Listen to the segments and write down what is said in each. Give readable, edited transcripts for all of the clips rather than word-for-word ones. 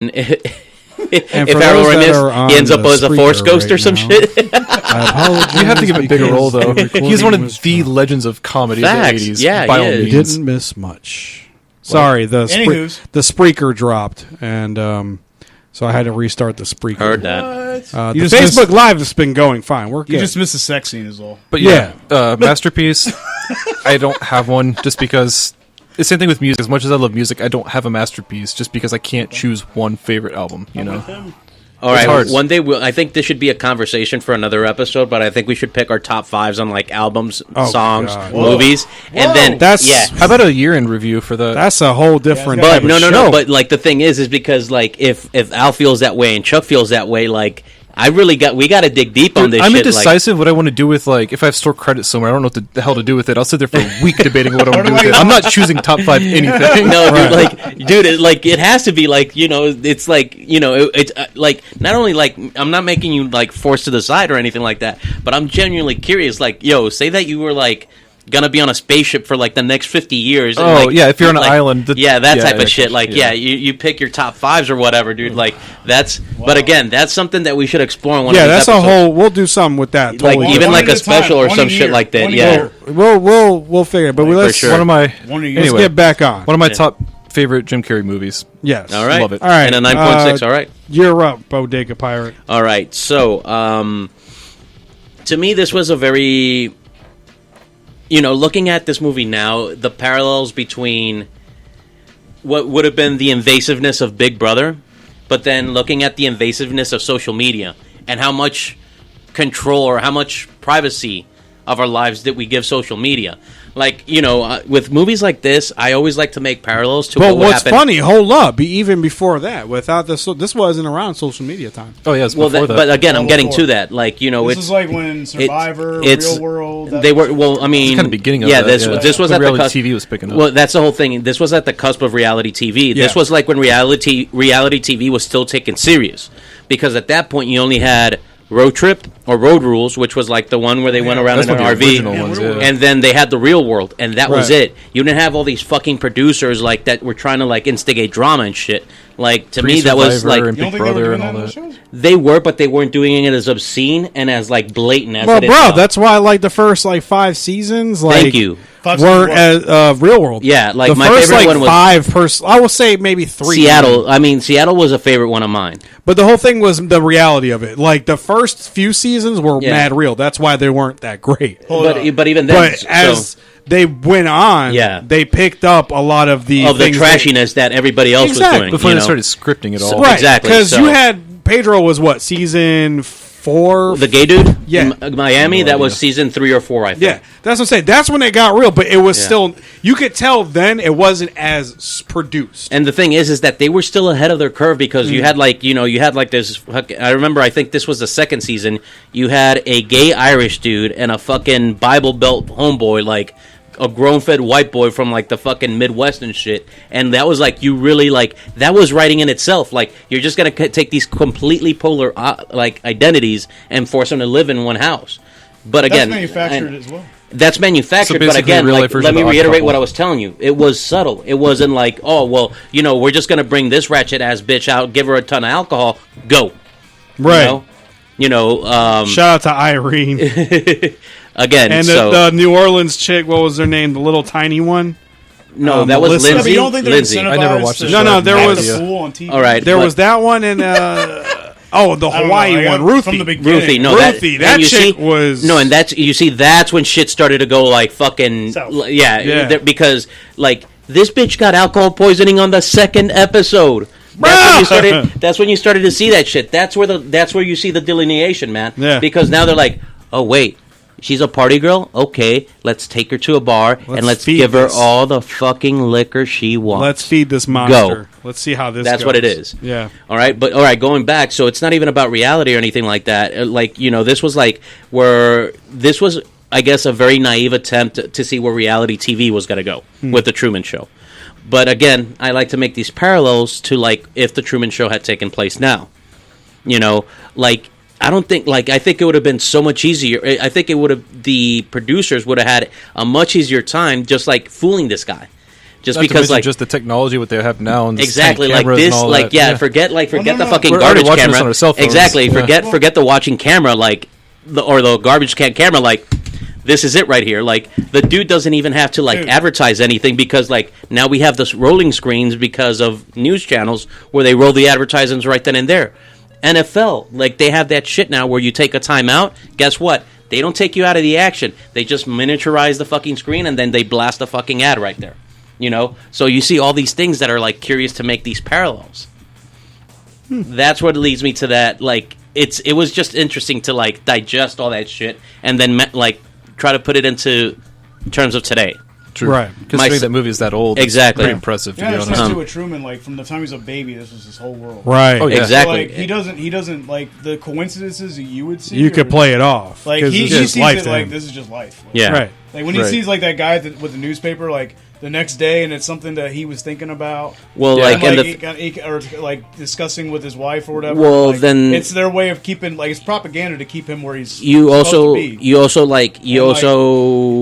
if Harold Ramis, he ends up as a Force Ghost or some shit. I apologize. You have to give a bigger role, though. He's one of the legends of comedy of the 80s. Yeah, by all he is. You means. didn't miss much. Sorry, the Spreaker dropped, and so I had to restart the Spreaker. Heard that. The Facebook Live has been going fine. We're good. You just missed the sex scene is all. But masterpiece, I don't have one just because... The same thing with music. As much as I love music, I don't have a masterpiece just because I can't choose one favorite album, you know? All right, one day I think this should be a conversation for another episode, but I think we should pick our top fives on like albums, songs, movies, and then how about a year in review for that? That's a whole different. But no. But like the thing is because like if Al feels that way and Chuck feels that way, like we got to dig deep on this. I'm shit. indecisive what I want to do with, like, if I have store credit somewhere, I don't know what the hell to do with it. I'll sit there for a week debating what I'm going to do with it. I'm not choosing top 5 anything. No, dude, it has to be like, you know, it's like, you know, it's like, not only like, I'm not making you like forced to the side or anything like that, but I'm genuinely curious, like, yo, say that you were like, gonna be on a spaceship for like the next 50 years. Oh, and, like, yeah, if you're on an island. That type of shit. Like, you pick your top 5s or whatever, dude. Like, that's, but again, that's something that we should explore in one of these that's episodes. a whole, we'll do something with that. Totally like, even like a special or some shit like that, yeah. We'll figure it, but let's, sure. Let's get back on. One of my top favorite Jim Carrey movies. Yes. All right. Love it. All right. And a 9.6, all right. You're up, Bodega Pirate. All right, so, to me, this was a very... You know, looking at this movie now, the parallels between what would have been the invasiveness of Big Brother, but then looking at the invasiveness of social media and how much control or how much privacy of our lives that we give social media. Like, you know, with movies like this, I always like to make parallels to what would happen. But what's funny, hold up, even before that, without this wasn't around social media time. Oh, yeah, before that. But again, I'm getting to that. Like, you know, this is like when Survivor, Real World... They were, well, I mean... kind of beginning of that. This was at the cusp... TV was picking up. Well, that's the whole thing. This was at the cusp of reality TV. Yeah. This was like when reality TV was still taken serious. Because at that point, you only had... Road Trip or Road Rules, which was like the one where they went around in an RV, and then they had the Real World, and that was it. You didn't have all these fucking producers like that were trying to like instigate drama and shit. Like to me, that was like Big Brother and all that. They were, but they weren't doing it as obscene and as like blatant as it is. Well, bro, now. that's why I like the first like 5 seasons. Like, thank you. Weren't as Real World. Yeah, like the my first, favorite like, one was I will say maybe 3. Seattle. I mean, Seattle was a favorite one of mine. But the whole thing was the reality of it. Like the first few seasons were mad real. That's why they weren't that great. But even then, as they went on, they picked up a lot of the trashiness that everybody else was doing before they started scripting it all. Right, exactly. Because you had Pedro was what, season 4? The gay dude? Yeah. Miami, that was season 3 or 4, I think. Yeah, that's what I'm saying. That's when it got real, but it was still, you could tell then it wasn't as produced. And the thing is that they were still ahead of their curve because you had like, you know, you had like this, I remember, I think this was the second season, you had a gay Irish dude and a fucking Bible Belt homeboy, like, a grown-fed white boy from, like, the fucking Midwest and shit. And that was, like, you really, like, that was writing in itself. Like, you're just going to take these completely polar, like, identities and force them to live in one house. But again... That's manufactured as well. That's manufactured, but again, like, let me reiterate what I was telling you. It was subtle. It wasn't like, oh, well, you know, we're just going to bring this ratchet-ass bitch out, give her a ton of alcohol, go. Right. You know shout out to Irene. Again, and the New Orleans chick, what was her name? The little tiny one? No, that was Lindsay. Yeah, but you don't think Lindsay. I never watched it. No, there was... on TV. All right. There was that one and... the Hawaii one, Ruthie. From the beginning. Ruthie, no, Ruthie, that chick was... No, and that's when shit started to go, like, fucking... South. Yeah. Because, like, this bitch got alcohol poisoning on the 2nd episode. That's when you started to see that shit. That's where you see the delineation, man. Yeah. Because now they're like, oh, wait. She's a party girl? Okay, let's take her to a bar and let's give her all the fucking liquor she wants. Let's feed this monster. Go. Let's see how this That's goes. what it is. Yeah. All right, going back, so it's not even about reality or anything like that. Like, you know, this was, I guess, a very naive attempt to see where reality TV was going to go with The Truman Show. But again, I like to make these parallels to, like, if The Truman Show had taken place now. You know, like... I think it would have been so much easier. I think the producers would have had a much easier time just, like, fooling this guy. Just Not because, like, just the technology what they have now, and exactly, like this, like, forget the fucking We're garbage watching camera. this on our cell phones. Exactly, Yeah. forget the watching camera, like the garbage can camera, like. This is it right here. Like, the dude doesn't even have to, like, advertise anything because, like, now we have this rolling screens because of news channels where they roll the advertisements right then and there. NFL, like, they have that shit now where you take a timeout. Guess what? They don't take you out of the action. They just miniaturize the fucking screen and then they blast a fucking ad right there. You know? So you see all these things that are, like, curious to make these parallels. That's what leads me to that. Like, it was just interesting to, like, digest all that shit and then, like, try to put it into terms of today. True. Right. Because that movie is that old. Exactly. It's pretty impressive, to be honest. Yeah, with Truman, like, from the time he was a baby, this was his whole world. Right. Oh, yeah. Exactly. So, like, he doesn't, like, the coincidences that you would see. You could play it off. Like, he sees it like, this is just life. Like, yeah. Right. Like, when he sees, like, that guy with the newspaper, like, the next day, and it's something that he was thinking about. Well, like, or like discussing with his wife or whatever. Well, like, then it's their way of keeping, like, it's propaganda to keep him where he's. You supposed also, to be.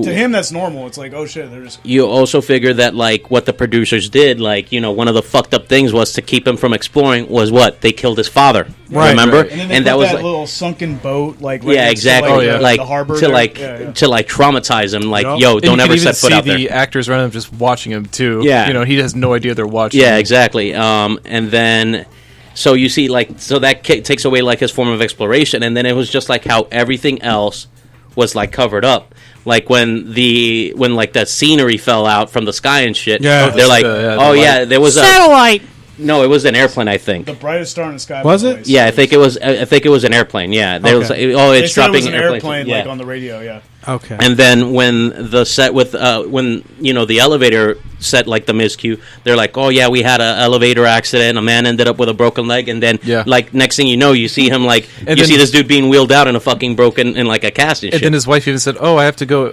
to him that's normal. It's like, oh shit, they're just. You also figure that, like, what the producers did, like, you know, one of the fucked up things was to keep him from exploring was what they killed his father. Right. Remember? Right. And then that was that like, little sunken boat, like, yeah, exactly. The harbor to traumatize him, like, Yep. yo, don't ever set foot out there. The actors around him just watching him too. Yeah. You know, he has no idea they're watching. Yeah, exactly. And then, so you see, like, so that takes away, like, his form of exploration, and then it was just like how everything else was, like, covered up. Like when like that scenery fell out from the sky and shit. Yeah. They're like, there was satellite. No, it was an airplane, I think. The brightest star in the sky. Was it? Yeah, I think it was. I think it was an airplane. Yeah, there was. It's dropping. It was an airplane, like, on the radio. Yeah. Okay. And then when the set with when the elevator set, like, the miscue, they're like, oh yeah, we had an elevator accident. A man ended up with a broken leg, and then like next thing you know, you see him like see this dude being wheeled out in a fucking broken in like a cast and shit. And then his wife even said, "Oh, I have to go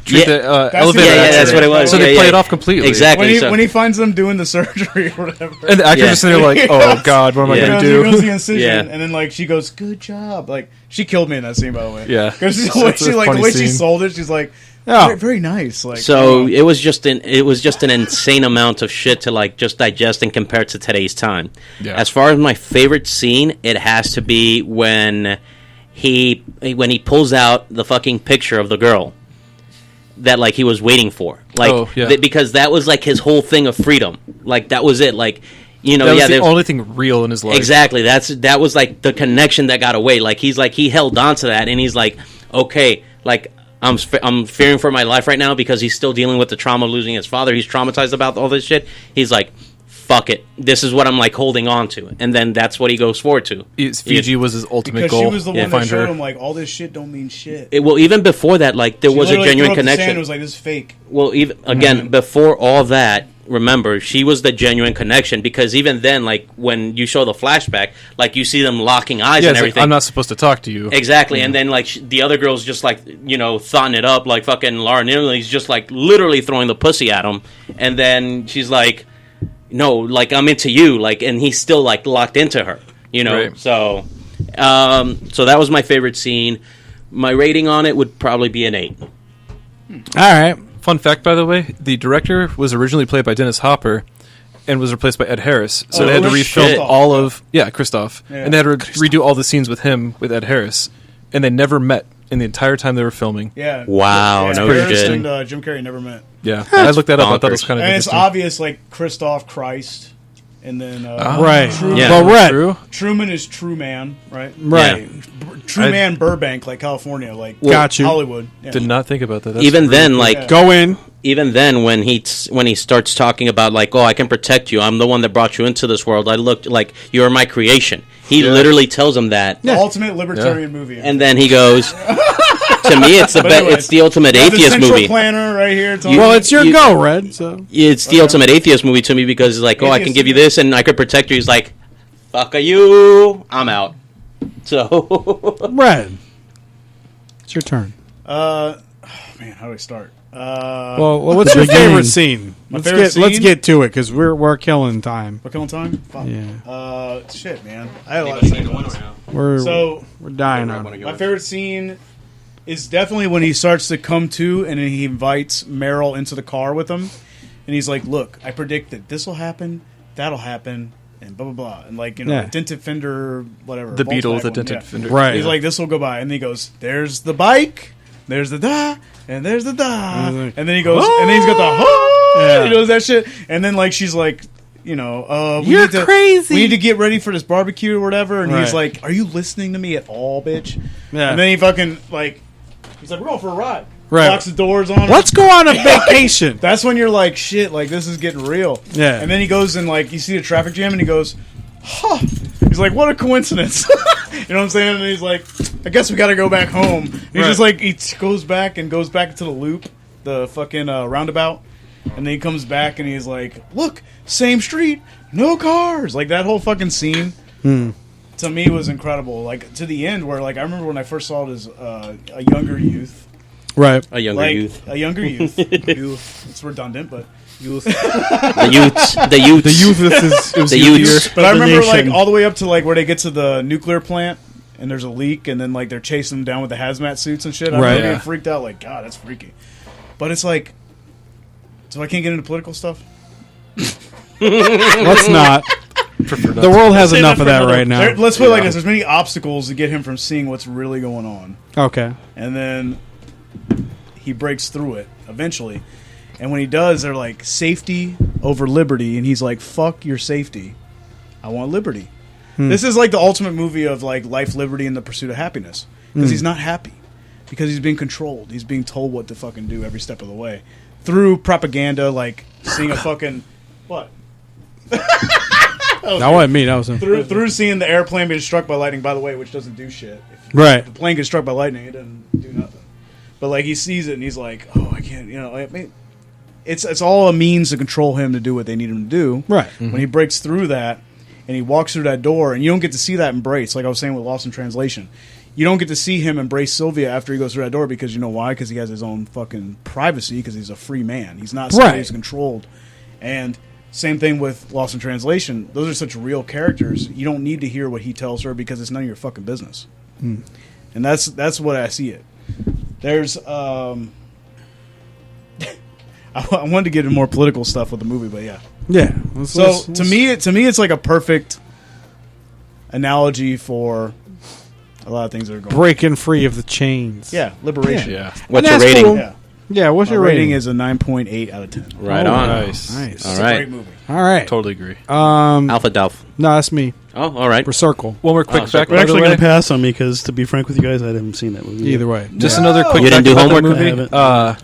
treat the elevator." Yeah, that's what it was. So they play it off completely. Exactly. When he finds them doing the surgery or whatever, and the actors are sitting there like, "Oh God, what am I going to do?" He goes the incision, and then, like, she goes, "Good job." Like, she killed me in that scene, by the way. Yeah, because the way she sold it, she's like, very, very nice. Like, so it was just an insane amount of shit to, like, just digest and compare to today's time. Yeah. As far as my favorite scene, it has to be when he pulls out the fucking picture of the girl that, like, he was waiting for, like, because that was, like, his whole thing of freedom. Like, that was it. Like, you know, that was the only thing real in his life. Exactly. That was like the connection that got away. Like, he held on to that, and he's like, okay, like, I'm fearing for my life right now because he's still dealing with the trauma of losing his father. He's traumatized about all this shit. He's like, fuck it. This is what I'm, like, holding on to. And then that's what he goes forward to. Fiji was his ultimate goal. Because she was the one that showed him, like, all this shit don't mean shit. Well, even before that, like, there was a genuine connection. It was like, this is fake. Well, even again, before all that, remember, she was the genuine connection, because even then, like, when you show the flashback, like, you see them locking eyes and everything. Like, I'm not supposed to talk to you. Exactly. And then, like, the other girl's just, like, you know, thawing it up, like fucking Laura Neal's just, like, literally throwing the pussy at him. And then she's like, no, like, I'm into you, like, and he's still, like, locked into her, you know. Right. So that was my favorite scene. My rating on it would probably be an 8. All right. Fun fact, by the way, the director was originally played by Dennis Hopper and was replaced by Ed Harris. So they had to refilm all of... Yeah, Christoph. Yeah. And they had to redo all the scenes with him, with Ed Harris. And they never met in the entire time they were filming. Yeah. Wow, no shit. And Jim Carrey never met. Yeah. I looked that up. I thought it was kind of interesting. And it's obvious, like, Christoph Christ... And then right, Truman, Truman is True Man, right? Right, True Man Burbank, like California, like got you. Hollywood. Yeah. Did not think about that. That's even then, cool. Like go in. Even then, when he starts talking about, like, oh, I can protect you. I'm the one that brought you into this world. I looked like you're my creation. He literally tells him that. The ultimate libertarian movie. And then he goes. To me, it's it's the ultimate atheist movie. Planner right here. Well, it's your go, Red. So it's the ultimate atheist movie to me, because it's like, oh, I can give you this and I could protect you. He's like, fuck you, I'm out. So Red, it's your turn. Man, how do I start? Well, what's your favorite scene? Let's get to it, because we're killing time. We're killing time. Fuck. Yeah. Shit, man. I had a lot of scenes. We're dying on it. My favorite scene is definitely when he starts to come to, and then he invites Meryl into the car with him, and he's like, "Look, I predict that this will happen, that'll happen." And blah blah blah, and like a dented fender, whatever. The Beetle with a dented fender, right? He's like, this will go by, and then he goes, "There's the bike, there's the da, and there's the da," and then he goes, and then he's got the he does that shit, and then like she's like, you're crazy. We need to get ready for this barbecue or whatever, and he's like, "Are you listening to me at all, bitch?" Yeah. And then he fucking like, he's like, "We're going for a ride." Right. Locks the doors on him. Let's go on a vacation. That's when you're like, shit, like this is getting real. Yeah. And then he goes and like you see the traffic jam and he goes, huh. He's like, what a coincidence. You know what I'm saying? And he's like, I guess we got to go back home. And he's just like, he goes back into the loop, the fucking roundabout. And then he comes back and he's like, look, same street, no cars. Like that whole fucking scene to me was incredible. Like to the end where like I remember when I first saw it as a younger youth. Right. A younger youth. A younger youth. Youth. It's redundant, but youth. The youths. The youth is the youths. But I remember like all the way up to like where they get to the nuclear plant and there's a leak and then like they're chasing them down with the hazmat suits and shit. I remember getting freaked out like, God, that's freaky. But it's like, so I can't get into political stuff? Let's not. The world has enough of that right now. Let's put it like this. There's many obstacles to get him from seeing what's really going on. Okay. And then he breaks through it eventually. And when he does, they're like, safety over liberty. And he's like, fuck your safety. I want liberty. This is like the ultimate movie of like life, liberty, and the pursuit of happiness. Because he's not happy. Because he's being controlled. He's being told what to fucking do every step of the way. Through propaganda, like seeing a fucking... What? That wasn't me. That was him. Through seeing the airplane being struck by lightning, by the way, which doesn't do shit. Right. If the plane gets struck by lightning, it doesn't do nothing. But like he sees it and he's like, "Oh, I can't." I mean, it's all a means to control him to do what they need him to do. Right. Mm-hmm. When he breaks through that and he walks through that door, and you don't get to see that embrace, like I was saying with Lost in Translation. You don't get to see him embrace Sylvia after he goes through that door because you know why? Because he has his own fucking privacy. Because he's a free man. He's not somebody who's controlled. And same thing with Lost in Translation. Those are such real characters. You don't need to hear what he tells her because it's none of your fucking business. And that's what I see it. There's I wanted to get into more political stuff with the movie, but yeah. To me it's like a perfect analogy for a lot of things that are going breaking free of the chains. Yeah, liberation. Yeah. What's your rating? Cool. Yeah, what's your rating? Is a 9.8 out of 10. Right on. Nice. All It's right. a great movie. All right. Totally agree. Alpha Delph. No, that's me. Oh, all right. We're Circle. One more quick fact. We're actually going to pass on me because, to be frank with you guys, I haven't seen that movie. Either way. Just another quick You didn't fact do about the homework? movie.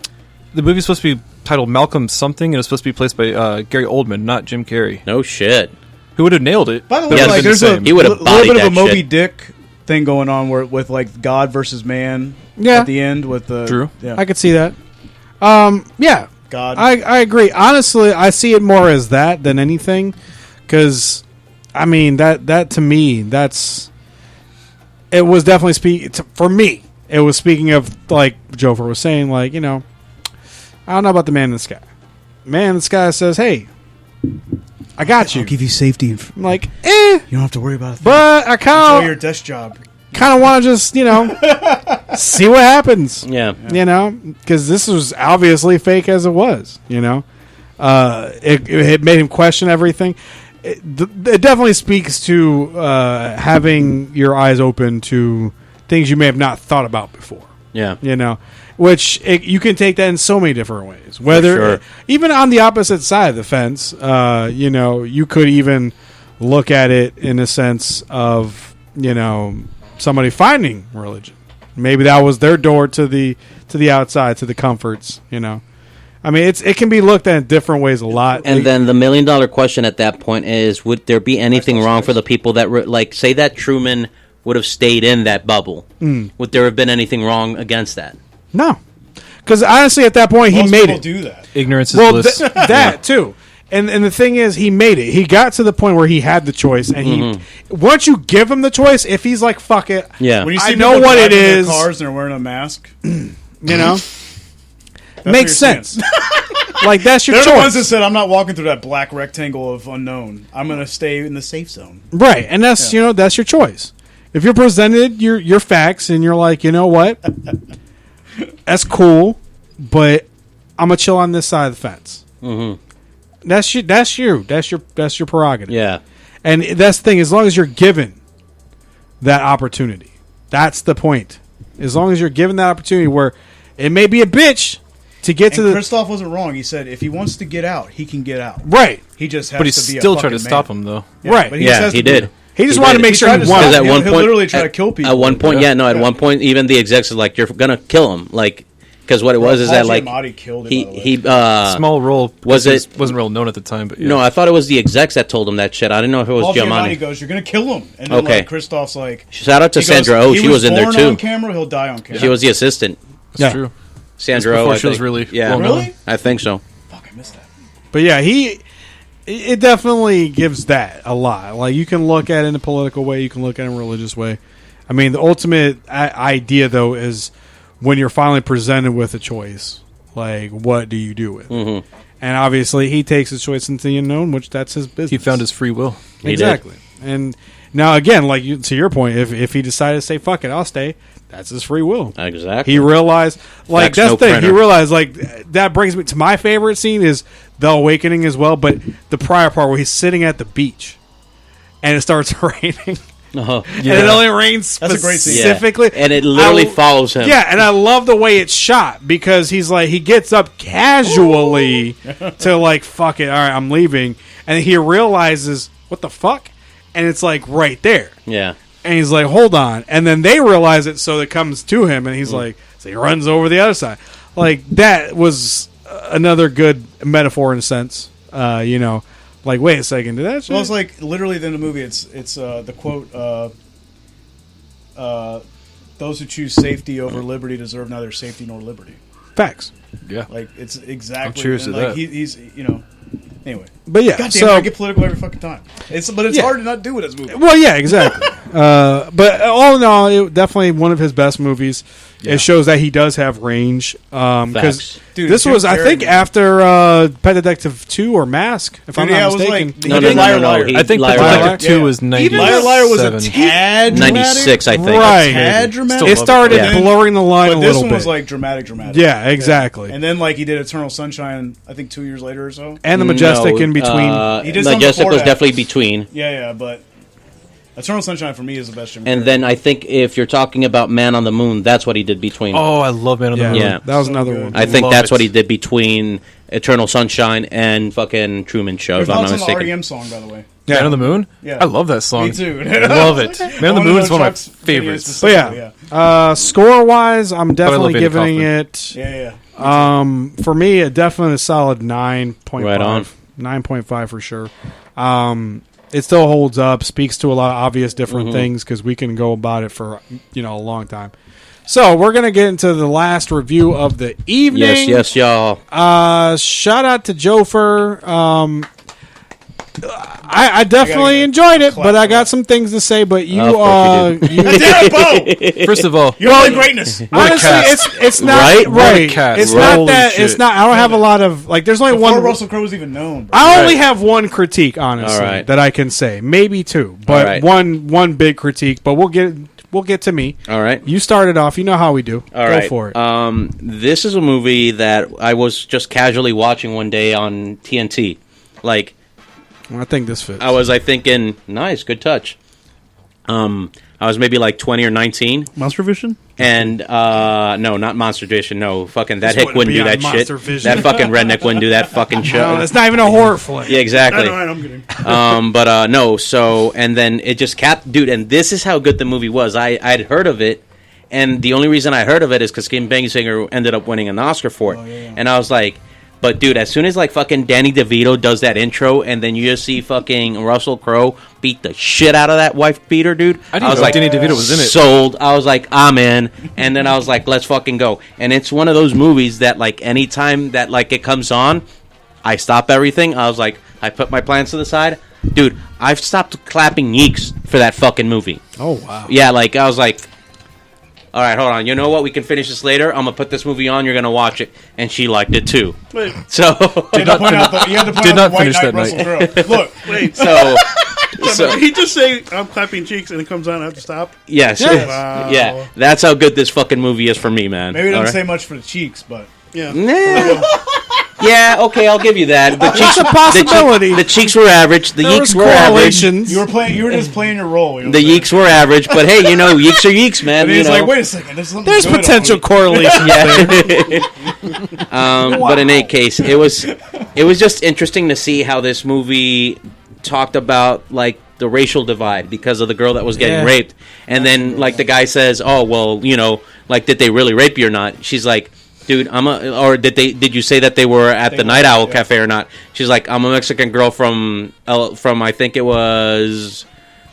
The movie's supposed to be titled Malcolm something, and it was supposed to be placed by Gary Oldman, not Jim Carrey. No shit. Who would have nailed it? By the way, Yes, like, there's a he would have little bit of a bodied that Moby shit. Dick thing going on with like God versus man at the end with the True. Yeah. I could see that. Yeah. God. I agree. Honestly, I see it more as that than anything. Because, I mean, that to me, it was definitely for me, it was speaking of, like Jofer was saying, like, I don't know about the man in the sky. Man in the sky says, hey, I got you. I'll give you safety. I'm like, You don't have to worry about it. but I Enjoy your desk job. kind of want to just, see what happens. Yeah. Because this was obviously fake as it was, it made him question everything. It definitely speaks to having your eyes open to things you may have not thought about before. Yeah. Which you can take that in so many different ways. Whether even on the opposite side of the fence, you could even look at it in a sense of somebody finding religion. Maybe that was their door to the outside, to the comforts. I mean, it can be looked at in different ways a lot. And then the $1 million question at that point is: would there be anything wrong for the people that say that Truman would have stayed in that bubble? Would there have been anything wrong against that? No, because honestly, at that point, he made it. Do that. Ignorance is bliss. That too. And the thing is, he made it. He got to the point where he had the choice, and once you give him the choice, if he's like, "Fuck it," Yeah. When you see I know people what it driving their is. cars and they're wearing a mask. Makes sense. Like that's your They're choice, the ones that said, "I'm not walking through that black rectangle of unknown. I'm going to stay in the safe zone." right? And that's that's your choice. If you're presented your facts and you're like, you know what, that's cool, but I'm gonna chill on this side of the fence. That's you. That's your prerogative. Yeah. And that's the thing. As long as you're given that opportunity, that's the point. As long as you're given that opportunity, where it may be a bitch to get to the. Christoph wasn't wrong. He said if he wants to get out, he can get out. Right. He just has But he to be. still a tried to fucking stop man. him, though. Yeah, Right. But Yeah, just has he to be- did. He just He wanted did. to make He sure tried he to won. stop Because at him. one He'll point, literally try to kill people. At one point, Yeah. at one point, even the execs are like, "You're gonna kill him," like, because what it was is Paul that like Giamatti killed him, he by the way. he Small role. was because it- wasn't real known at the time, but yeah. no, I thought it was the execs that told him that shit. I didn't know if it was Paul Giamatti Giamatti. goes, "You're gonna kill him," and then Okay. like Christoph's like, Shout out to he goes, Sandra Oh, "He she was in there born too. On camera, he'll die on camera. She was the assistant. That's Yeah. true. Sandra Before Oh, I she was think. really yeah, well known. Really? I think so. Fuck, I missed that. But yeah, it definitely gives that a lot. Like you can look at it in a political way, you can look at it in a religious way. I mean, the ultimate idea though is when you're finally presented with a choice, like what do you do with it? Mhm. And obviously, he takes his choice into the unknown, which that's his business. He found his free will. He did. exactly. And now again, like to your point, if he decided to say "fuck it," I'll stay. That's his free will. Exactly. He realized, like Facts, that's no the thing. He printer. realized, like that brings me to my favorite scene is the awakening as well, but the prior part where he's sitting at the beach and it starts raining, Uh-huh. and it only rains That's a great scene. specifically, Yeah. And it literally I- follows him. Yeah, and I love the way it's shot because he's like he gets up casually to like fuck it, all right, I'm leaving, and he realizes what the fuck, and it's like right there. Yeah. And he's like, hold on. And then they realize it, so it comes to him, and he's Mm. like, so he runs over the other side. Like, that was another good metaphor in a sense. You know, like, wait a second, did that shit? Well, it's like literally in the movie. It's the quote: "Those who choose safety over liberty deserve neither safety nor liberty." Facts. Yeah. Like it's exactly. cheers and, to like, that. He's you know. Anyway, But yeah, God damn so. it, I get political every fucking time. It's Yeah. hard to not do with this movie. Well, yeah, exactly. But all in all, it definitely one of his best movies. Yeah. It shows that he does have range. Because Facts. Dude, this Jim was, I Carrey, think, man. after Pet Detective 2 or Mask, if I'm Dude, yeah, not it was mistaken. like- No, He no, did no, Liar, no, no. Liar. He- I think Liar, Detective Liar. 2 was Even 97. Liar Liar was a tad 96, I think. Right. Tad dramatic. Still It love started Yeah. blurring the line But a this little one bit. was like dramatic. Yeah, exactly. And then like he did Eternal Sunshine, I think 2 years later or so. And the Majestic No, in between. He did something Majestic before was that. definitely between. Yeah, but Eternal Sunshine for me is the best Jim And Carrey. then I think if you're talking about Man on the Moon, that's what he did between. Oh, I love Man on the yeah, Moon. Yeah. that was So another good. one. I think Love that's it. what he did between Eternal Sunshine and fucking Truman Show, Your if I'm not thoughts on the mistaken. REM song, by the way. Yeah. Man on the Moon? Yeah. I love that song. Me too. Love it. Man on the Moon is one of my favorites. But yeah, score wise, I'm definitely Andy giving Kaufman. it. Yeah. For me, a definitely a solid 9.5. Right on. 9.5 for sure. It still holds up. Speaks to a lot of obvious different Mm-hmm. things because we can go about it for a long time. So we're gonna get into the last review of the evening. Yes, y'all. Shout out to Jofer. I definitely enjoyed it, but I got some things to say. But you, Of course you Damn it, Bo! First of all, You're only greatness. honestly, cast. it's not Right? right. What a cast. It's Right. not that. Holy It's shit. not. I don't have a lot of like. There's only Before one. Russell Crowe was even known. Bro. I only have one critique, honestly, All right. that I can say. Maybe two, but All right. one big critique. But we'll get to me. All right. You started off. You know how we do. All Go right. for it. This is a movie that I was just casually watching one day on TNT. Like, I think this fits. I was thinking, nice, good touch. I was maybe like 20 or 19. Monster Vision? And no, not Monster Vision. No, fucking that This hick wouldn't wouldn't be do on that shit. Monster Vision. That fucking redneck wouldn't do that fucking show. no, it's not even a horror flick. Yeah, exactly. I'm kidding. But no. So and then it just capped, dude. And this is how good the movie was. I'd heard of it, and the only reason I heard of it is because Kim Basinger ended up winning an Oscar for it. And I was like, but dude, as soon as like fucking Danny DeVito does that intro, and then you just see fucking Russell Crowe beat the shit out of that wife beater, dude. I didn't was know like, Danny DeVito was in it. Sold. I was like, I'm in. And then I was like, let's fucking go. And it's one of those movies that like anytime that like it comes on, I stop everything. I was like, I put my plans to the side. Dude, I've stopped clapping yeeks for that fucking movie. Oh wow. Yeah, like I was like, all right, hold on. You know what? We can finish this later. I'm gonna put this movie on. You're gonna watch it, and she liked it too. Wait, So, You had to point out Did not the white finish knight that Russell night. Crowe. Look, wait. so, Did he just say I'm clapping cheeks and it comes on? I have to stop. yes, Yes. Wow. yeah. That's how good this fucking movie is for me, man. maybe it doesn't All say right? much for the cheeks, but Yeah. Nah. Yeah, okay, I'll give you that. The cheeks, a possibility. The cheeks were average. The There yeeks was were average. correlations. You were just playing your role. You know The what I'm yeeks were average, but hey, yeeks are yeeks, man. And You he's know. like, wait a second. There's potential correlations there. But in any case, it was just interesting to see how this movie talked about like the racial divide because of the girl that was getting raped, and then like the guy says, "Oh well, like did they really rape you or not?" She's like, "Dude, or did you say that they were at the Night Owl Cafe or not?" She's like, "I'm a Mexican girl from I think it was."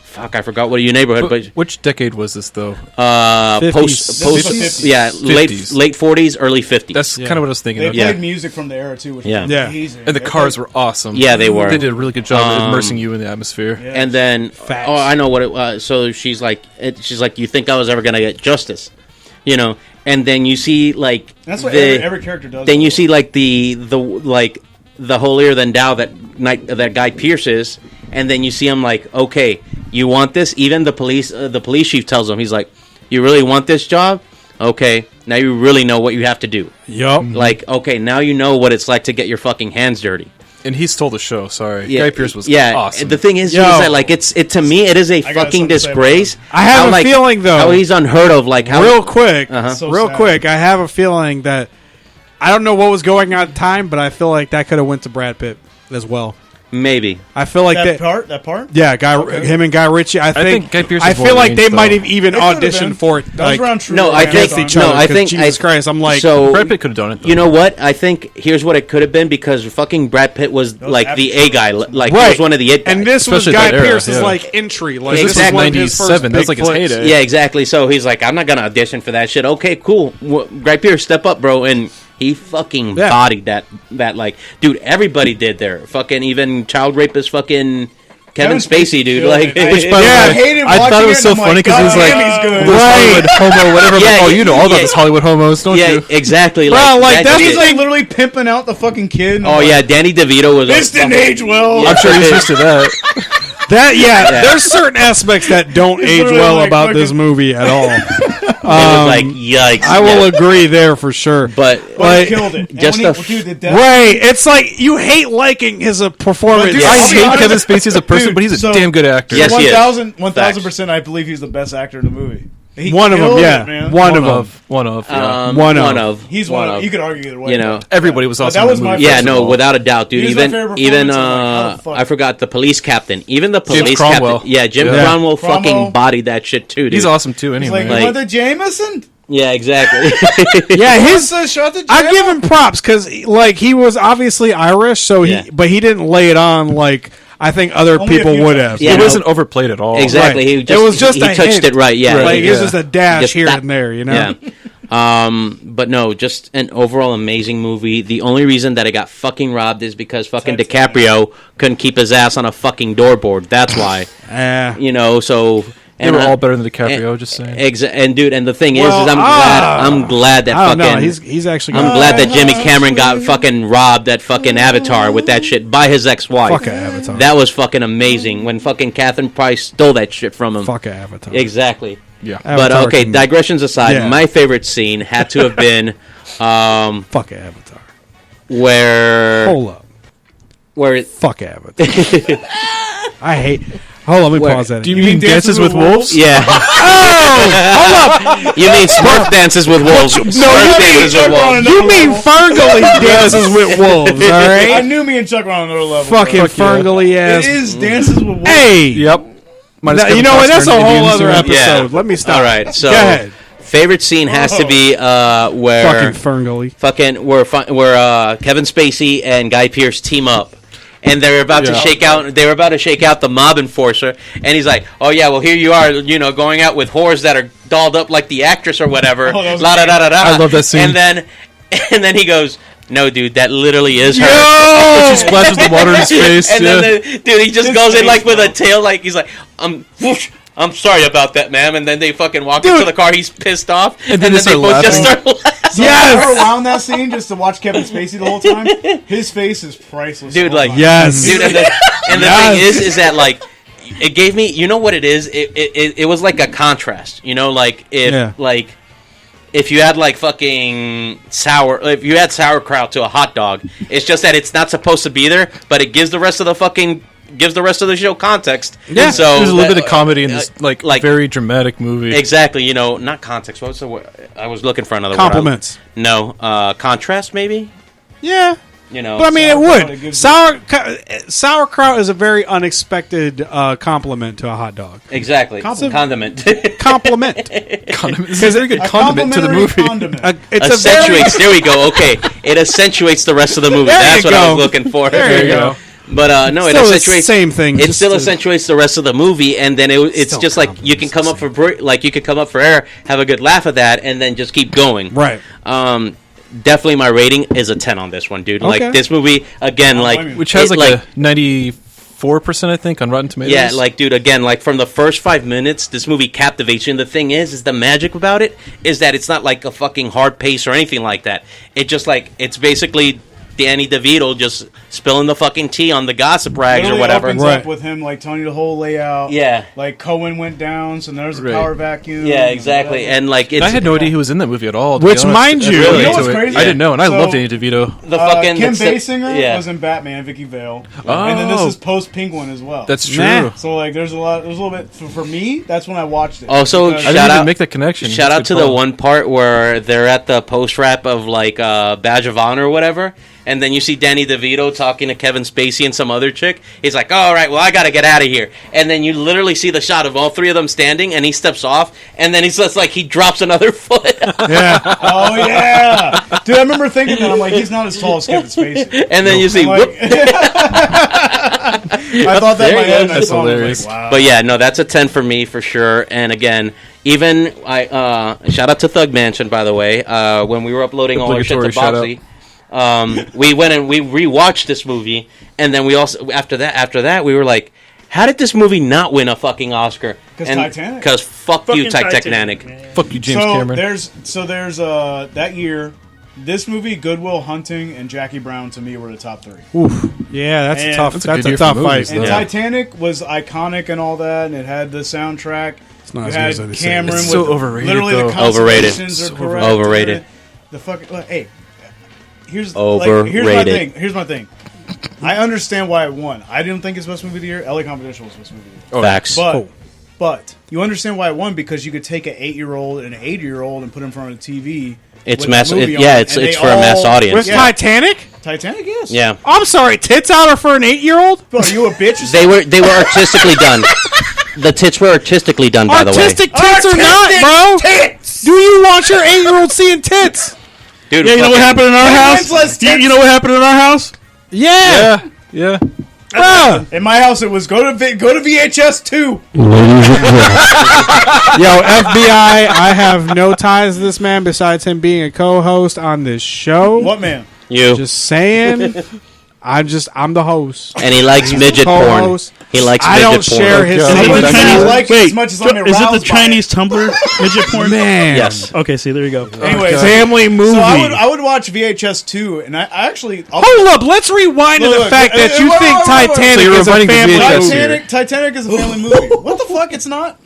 Fuck, I forgot what your neighborhood, but which decade was this though? post, 50s? yeah, 50s. late 40s, early 50s. That's kind of what I was thinking. They Of. played music from the era too, which was amazing. And the cars were awesome. Yeah, they were. They did a really good job of immersing you in the atmosphere. Yeah. And then, I know what it was. So she's like, you think I was ever gonna get justice, And then you see like That's what every character does. Then you see like the holier than thou that Guy Pearce is, and then you see him like, okay, you want this? Even the police chief tells him, he's like, you really want this job? Okay, now you really know what you have to do. Yup. Like, okay, now you know what it's like to get your fucking hands dirty. And he stole the show. Sorry, Yeah, Guy Pearce was awesome. The thing is that like to me it is a got fucking something to say about disgrace. I have how, a feeling though. how he's unheard of. Like how real quick, Uh-huh. real sad. quick. I have a feeling that I don't know what was going on at the time, but I feel like that could have went to Brad Pitt as well. maybe. I feel like that part. Yeah, him and Guy Ritchie. I think Guy Pearce I is feel more like they range, might though. have even It could've auditioned been. for it. That was Like, around True No, I Romance think each on- other, I 'cause think Jesus Christ, I'm like, so. Brad Pitt could have done it. Though. You know what? I think here's what it could have been because fucking Brad Pitt was like the A guy, like he Right. was one of the it guys. and this was Especially Guy that era, Pearce's yeah. like entry. Like This this was is one of his first 97, that's big like his flicks. heyday. Yeah, exactly. So he's like, I'm not gonna audition for that shit. Okay, cool. Guy Pearce, step up, bro, and he fucking bodied that. Like, dude, everybody did there. Fucking even child rapist, fucking Kevin Spacey, dude. Like, Which, by the Yeah, way, I hated I thought watching it was it, so and I'm funny like, because he's God like, damn, he's good. this Hollywood homo, whatever. Yeah, Like, oh, you know all about yeah. this Hollywood homos, don't yeah, you? exactly. Well, like, that that's shit- He's like literally pimping out the fucking kid. and I'm oh like, yeah, Danny DeVito was. this didn't age well. I'm sure he's used to that. There's certain aspects that don't age literally well like Oh, about this fucking- movie at all. It was like yikes. I will yeah. agree there for sure. But But Like, he killed it. And just when a dude, the death- right, it's like you hate liking his performance. Dude, I I'll be hate honest- Kevin Spacey as a person, Dude, but he's a so- damn good actor. Yes, he is. 1,000%, I believe he's the best actor in the movie. He One of them, killed yeah. it, man. One of them. One of. Yeah. One one of. of. He's one of. You could argue either way. You know, Everybody was But awesome. that was in the my movie. Yeah, first of no, all. without a doubt, dude. He was my favorite Even performance. I'm like, oh, fuck. I forgot the police captain. Even the James police Cromwell. captain. Yeah, Jim Yeah. Cromwell Cromwell. fucking bodied that shit too, dude. He's awesome too. He's Anyway, like, Like- Mother Jameson? Yeah, exactly. Yeah, his. Shot the I give him props because like he was obviously Irish, so Yeah. but he didn't lay it on like I think other Only a people few would times. have. Yeah, it no. wasn't overplayed at all. Exactly. Right. He just, It was just he a touched hint. it right. Yeah, Like Yeah. it's just a dash Just here that- and there, you know. Yeah. But no, just an overall amazing movie. The only reason that it got fucking robbed is because fucking DiCaprio couldn't keep his ass on a fucking doorboard. That's why. You know, so They were all better than DiCaprio. Just saying. And dude, and the thing Well, is I'm glad that I don't fucking know. He's actually. I'm glad that Jimmy Cameron got fucking robbed at fucking Avatar with that shit by his ex-wife. Fuck Avatar. That was fucking amazing when fucking Catherine Price stole that shit from him. Fuck Avatar. Exactly. Yeah. But Avatar okay, can- digressions aside, Yeah. my favorite scene had to have been Fuck Avatar. where Hold up. where Fuck Avatar. I hate. Hold on, let me Where- pause that. Do you again. mean Dances with Wolves? yeah. You mean Smurf dances with wolves? Smurf dances with wolves. You mean Ferngully dances with wolves? All I right. knew me and Chuck were on another level. Fucking bro. Ferngully It ass. is Dances with Wolves. Hey. Yep. Now, you know what? That's a whole other episode. Yeah. Let me stop. All right, so Go ahead. favorite scene has to be where Fucking Ferngully. where Kevin Spacey and Guy Pearce team up. And they're about to shake out. They were about to shake out the mob enforcer, and he's like, "Oh yeah, well here you are, going out with whores that are dolled up like the actress or whatever." Oh, that was La da da da da. I love that scene. And then he goes, "No, dude, that literally is her." She splashes the water in his face. And yeah. then dude, he just His goes in face, like with a though. tail, like he's like, whoosh, I'm sorry about that, ma'am." And then they fucking walk Dude. into the car. He's pissed off, And then they they start both just laughing. start laughing. So Yes! I rewound that scene just to watch Kevin Spacey the whole time. His face is priceless. Dude, like, Yes. dude, and the thing is that like it gave me, you know what it is? It was like a contrast, like if Yeah. like if you had like fucking if you had sauerkraut to a hot dog, it's just that it's not supposed to be there, but it gives the rest of the show context. Yeah. So there's a little bit of comedy in this like very dramatic movie. Exactly. Not context. What was the word? I was looking for another compliments. word. No. Contrast maybe. Yeah. But I mean, it would. Sauerkraut is a very unexpected compliment to a hot dog. Exactly. Condiment. Compliment. It's a very good condiment to the movie. It accentuates. There we go. Okay, it accentuates the rest of the movie. That's what I was looking for. There you go. But no, it still accentuates the same thing. It still accentuates the rest of the movie, and then it's just like you can come up for air, have a good laugh at that, and then just keep going. Right. Definitely, my rating is a 10 on this one, dude. Okay. Like this movie again, which has like a 94%, I think, on Rotten Tomatoes. Yeah, like dude, again, like from the first 5 minutes, this movie captivates you. And the thing is the magic about it is that it's not like a fucking hard pace or anything like that. It just like it's basically Danny DeVito just spilling the fucking tea on the gossip rags or whatever. Opens up with him like telling you the whole layout. Yeah, like Cohen went down, so there's a power vacuum. Yeah, exactly. And like I had no idea he was in that movie at all. Which, mind you, you know what's crazy? I didn't know, and I love Danny DeVito. The fucking Kim Basinger was in Batman, Vicky Vale, and then this is post Penguin as well. That's true. Nah. So like, there's a little bit for me. That's when I watched it. Oh, so I didn't even make that connection. Shout out to the one part where they're at the post wrap of like Badge of Honor or whatever. And then you see Danny DeVito talking to Kevin Spacey and some other chick. He's like, all right, well, I got to get out of here. And then you literally see the shot of all three of them standing, and he steps off, and then he's just like, he drops another foot. Yeah. Oh, yeah. Dude, I remember thinking that. I'm like, he's not as tall as Kevin Spacey. And then you see, like, whoop. I thought that in my head, and I saw him, like, wow. But yeah, no, that's a 10 for me for sure. And again, even, shout out to Thug Mansion, by the way, when we were uploading all our shit to Boxy. We went and we rewatched this movie, and then we also after that we were like, how did this movie not win a fucking Oscar? Because Titanic. Because fuck you, Titanic. Fuck you, James Cameron. There's that year, this movie, Good Will Hunting, and Jackie Brown to me were the top three. Oof. Yeah, that's a tough fight. And Titanic was iconic and all that, and it had the soundtrack. It's not you as had good as Cameron it's with so overrated. Literally, though. the constellations Overrated. are correct. Overrated. The fucking hey. Here's Overrated. Here's my thing. I understand why it won. I didn't think it's best movie of the year. LA Confidential was best movie of the year. Facts. But you understand why it won because you could take an 8-year-old and an 80-year-old and put them in front of the TV. It's mass. It's for a mass audience. With Titanic? Titanic, yes. Yeah. I'm sorry, tits out are for an 8-year-old? Bro, are you a bitch? They were artistically done. The tits were artistically done, by the way. Artistic tits or not, bro? Tits! Do you want your 8-year-old seeing tits? Dude, Yeah, you know what happened in our house? You know what happened in our house? Yeah. Yeah. Bruh. In my house, it was go to VHS 2. Yo, FBI, I have no ties to this man besides him being a co-host on this show. What man? You. Just saying. I'm the host. And he likes midget porn. He likes midget porn. I don't share his Is it same the thing. Chinese- like wait, as much as I'm is it the aroused by Chinese Tumblr midget porn? Man. Yes. Okay, see, there you go. Anyway, Family movie. so I would watch VHS 2, and I actually... Hold up, let's rewind to the Look, fact that you wait, think wait, wait, wait. Titanic So you're is a reminding the family VHS movie. Titanic is a family movie. What the fuck? It's not?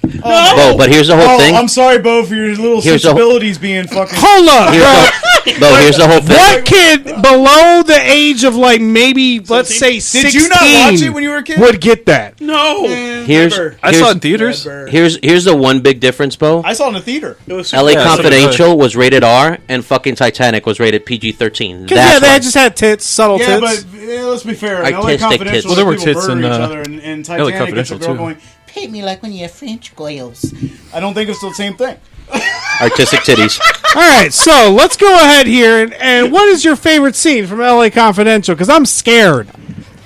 Bo, but here's the whole thing. I'm sorry, Bo, for your little Here's the whole- sensibilities being fucking... Hold up, bro. Here's the whole thing. What kid below the age of like maybe let's say 16 Did you not watch it when you were a kid? would get that? No. Here's I saw it in theaters. here's the one big difference, Bo. I saw it in the theater. It was LA Yeah, Confidential was rated R, and fucking Titanic was rated PG-13. Because yeah, they just had tits, subtle Yeah, tits. but let's be fair. In LA Artistic Confidential, tits. Well, there were people tits murder in, each other, and LA Titanic, it's a Confidential, girl too. going, paint me like one of your French girls. I don't think it's the same thing. artistic titties. All right, so let's go ahead here. And what is your favorite scene from LA Confidential? Because I'm scared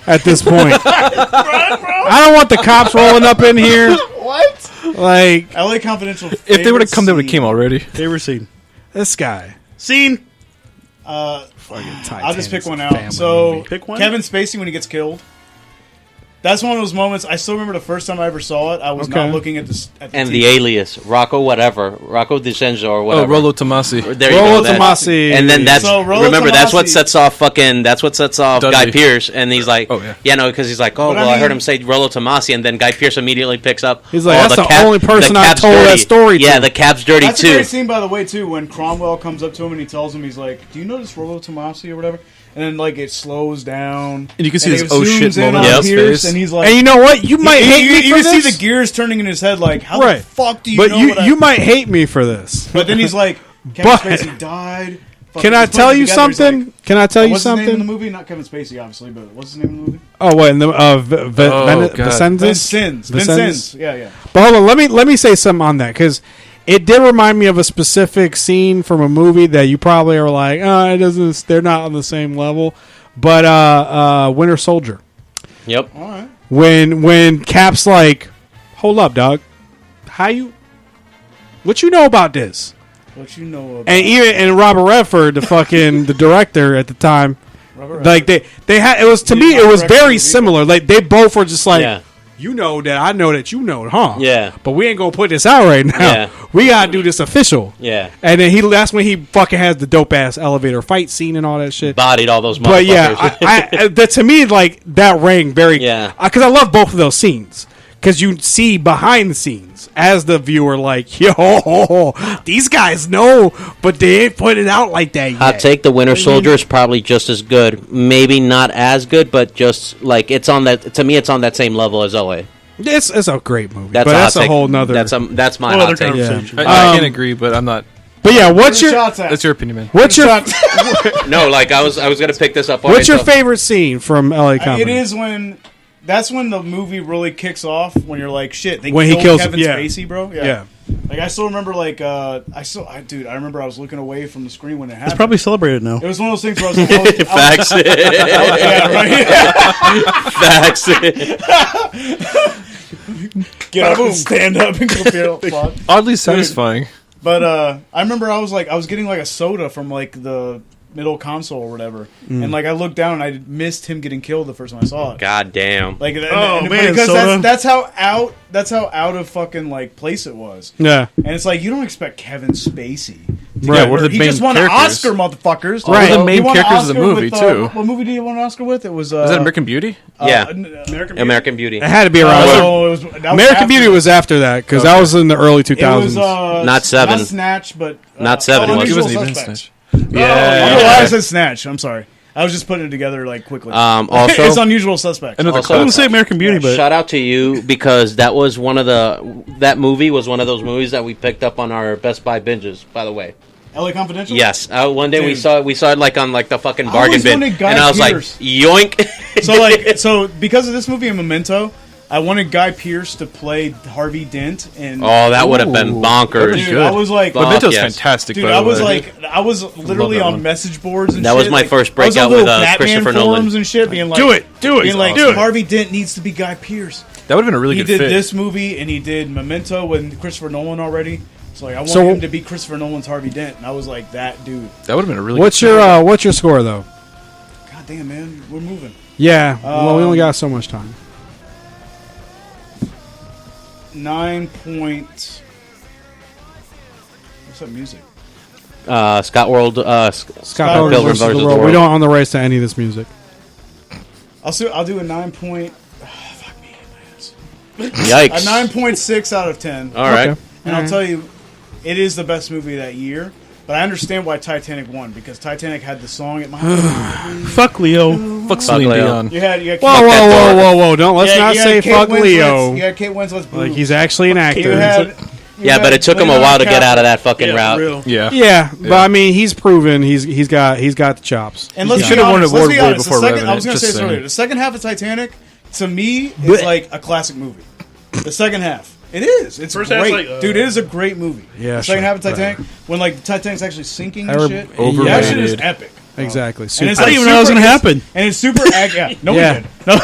at this point. I don't want the cops rolling up in here. What? Like, LA Confidential. If they would have come, they would have came already. favorite scene. this guy. Scene. Fucking I'll just pick Titanic's one a out. family So movie. Pick one? Kevin Spacey when he gets killed. That's one of those moments. I still remember the first time I ever saw it. I was not looking at the and TV. the alias Rocco DiCenzo or whatever. Rollo Tomasi. There you Rollo go. Tomasi. And then that's remember that's what sets off Dudley. Guy Pearce, and he's like, because he's like, But I heard him say Rollo Tomasi, and then Guy Pearce immediately picks up. He's like, that's the only person I told that story to. Yeah, the Cap's dirty That's too. a great scene, by the way, too. When Cromwell comes up to him and he tells him, he's like, "Do you notice Rollo Tomasi or whatever?" And then like it slows down, and you can see and this it oh shit zooms in moment on on his Pierce, face. and he's like, and you know what? You might hate me for you this. see the gears turning in his head, like, how Right. the fuck do you But know? you might hate me for this. But then he's like, Kevin But- Spacey died. Can I tell you something? Like, Can I tell you what's his name in the something? movie? Not Kevin Spacey, obviously, but what's his name in the movie? Oh, what? In the God. Vincennes. Yeah. But hold on, let me say something on that because it did remind me of a specific scene from a movie that you probably are like, oh, it doesn't. They're not on the same level. But Winter Soldier. Yep. All right. When Cap's like, hold up, dog. What you know about this? What you know about? And Robert Redford, the director at the time, Robert like they had it was to me it was very similar. Like they both were just like, Yeah. you know that I know that you know, huh? Yeah. But we ain't gonna put this out right now. Yeah. We gotta do this official. Yeah. And then that's when he fucking has the dope ass elevator fight scene and all that shit. Bodied all those motherfuckers. But yeah, that to me like that rang very. Yeah. Because I love both of those scenes. Because you see behind the scenes as the viewer, like, yo, these guys know, but they ain't put it out like that yet. Hot take: the Winter Soldier is probably just as good. Maybe not as good, but just like it's on that. To me, it's on that same level as OA. It's a great movie. That's a whole nother. That's my Well, hot they're take. conversation. I can't agree, but I'm not. But yeah, what's your That's your opinion, man. what's your No, like I was gonna pick this up. what's your favorite scene from LA Company? It is that's when the movie really kicks off. When you're like, shit, they When he killed kills- Kevin yeah. Spacey, bro. Yeah. Like I still remember, like I remember I was looking away from the screen when it happened. It's probably celebrated now. It was one of those things where I was like, Facts. yeah, right. Facts. Get up and stand up and go feel fuck. Oddly satisfying. But I remember I was getting like a soda from like the middle console or whatever, and like I looked down and I missed him getting killed the first time I saw it. God damn. Like, man, because soda. that's how out of fucking like place it was. Yeah. And it's like you don't expect Kevin Spacey. to Right. get What are hurt. the He main just won characters? an Oscar, motherfuckers. Right. One of the He main won an characters of the Oscar movie, with, too. What movie did he win an Oscar with? It was Is that American Beauty? Yeah. American Beauty. It had to be around. American Beauty was after that because that was in the early 2000s. It was Not Seven. not Snatch, but Not Seven, was it? He Unusual wasn't even Suspects. Snatch. I don't know why I said Snatch. I'm sorry. I was just putting it together like quickly. Also, it's Unusual Suspects. Another Also- I wouldn't classic. say American Beauty, but shout out to you because that movie was one of those movies that we picked up on our Best Buy binges. By the way, LA Confidential. yes. One day we Dude. saw it like on like the fucking I bargain always bin, wanted Guy and I was Pearce. like, yoink. So because of this movie and Memento, I wanted Guy Pearce to play Harvey Dent, and Oh, that would have been bonkers. dude, good. I was like, Fuck. Memento's yes. fantastic. dude, by I the was way. like, I was literally that on one. message boards and That shit. was my like, first I was on breakout with, little Batman Christopher Nolan. forums and shit, being like, do it, being like, do it. Harvey Dent needs to be Guy Pearce. that would have been a really He good did fit. this movie and he did Memento with Christopher Nolan already. So like, I want So- him to be Christopher Nolan's Harvey Dent, and I was like, that dude. That would have been a really. What's good fit. your score though? God damn, man, we're moving. Yeah. Well, we only got so much time. 9 point. What's that music? Scott World. Scott Pilgrim Pilgrim versus the versus the World. We World. don't own the rights to any of this music. I'll do a 9 point. Fuck me, my ass. Yikes. A 9.6 out of 10. All right. Okay. And I'll tell you, it is the best movie that year. But I understand why Titanic won, because Titanic had the song at my fuck Leo. Fuck Celine Leo. Dion. You had Kate, Whoa! Don't let's not you say had Kate fuck Winslet's- Leo. You had Kate Winslet's boobs. Like he's actually an actor. You had, Yeah, but it took him a while to get out of that fucking route. Real. Yeah. Yeah, but I mean, he's proven he's got the chops. And let's He be should have won an honest, let's award be way honest, the before second, I was Revenant, going to say just this earlier. saying. The second half of Titanic, to me, is like a classic movie. The second half. It is. It's First half's great. like, Dude, it is a great movie. Yeah, The second sure. half of Titanic, when like Titanic's actually sinking and Every- shit. Overrated. That shit is epic. Exactly. And it's I like didn't even know it was super- going to happen. And it's super... no, Yeah. we did. No.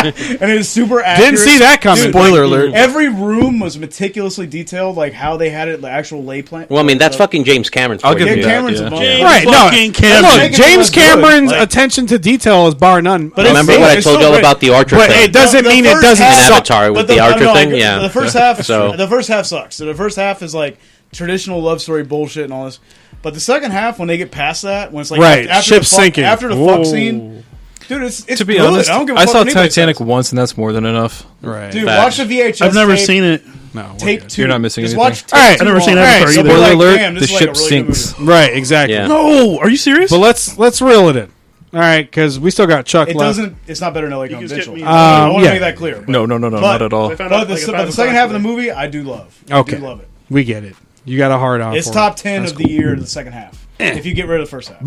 and it was super accurate. Didn't see that coming. Spoiler alert. Every room was meticulously detailed, like how they had it, the actual lay plan. Well, I mean, that's fucking James Cameron's. I'll give Yeah, you that. Cameron's Yeah. a James Right, no. fucking Cameron. Look, Making James it look good, Cameron's like- attention to detail is bar none. But Remember it's what I it's told still y'all great. about the Archer But thing? it doesn't The mean it first doesn't half- suck. Avatar with But the Archer no, thing? the- Yeah. The first half, So- the first half sucks. So the first half is like traditional love story bullshit and all this. But the second half, when they get past that, when it's like Right, after ship's the fuck, sinking. after the Whoa. fuck scene, dude, it's To be good. honest, I don't give a I fuck saw what anybody Titanic says. once, and that's more than enough. Right. Dude, Facts. watch the VHS. I've never tape, seen it. No, we're Tape good. 2. You're not missing Just anything. watch All right. tape I've never two seen long. Avatar Right, either. so Spoiler like, alert, damn, the this is like ship a really good sinks. movie. Right, exactly. Yeah. No, are you serious? But let's reel it in. All right, because we still got Chuck It left. doesn't. It's not better than LA You can Confidential. skip me. I want to yeah. make that clear. But, No, not at all. I found but out, the, like, a but the 5 second o'clock half of the today. movie, I do love. Okay. I do love it. We get it. You got a hard on. It's for top it. 10 That's of cool. the year, the second half. If you get rid of the first half.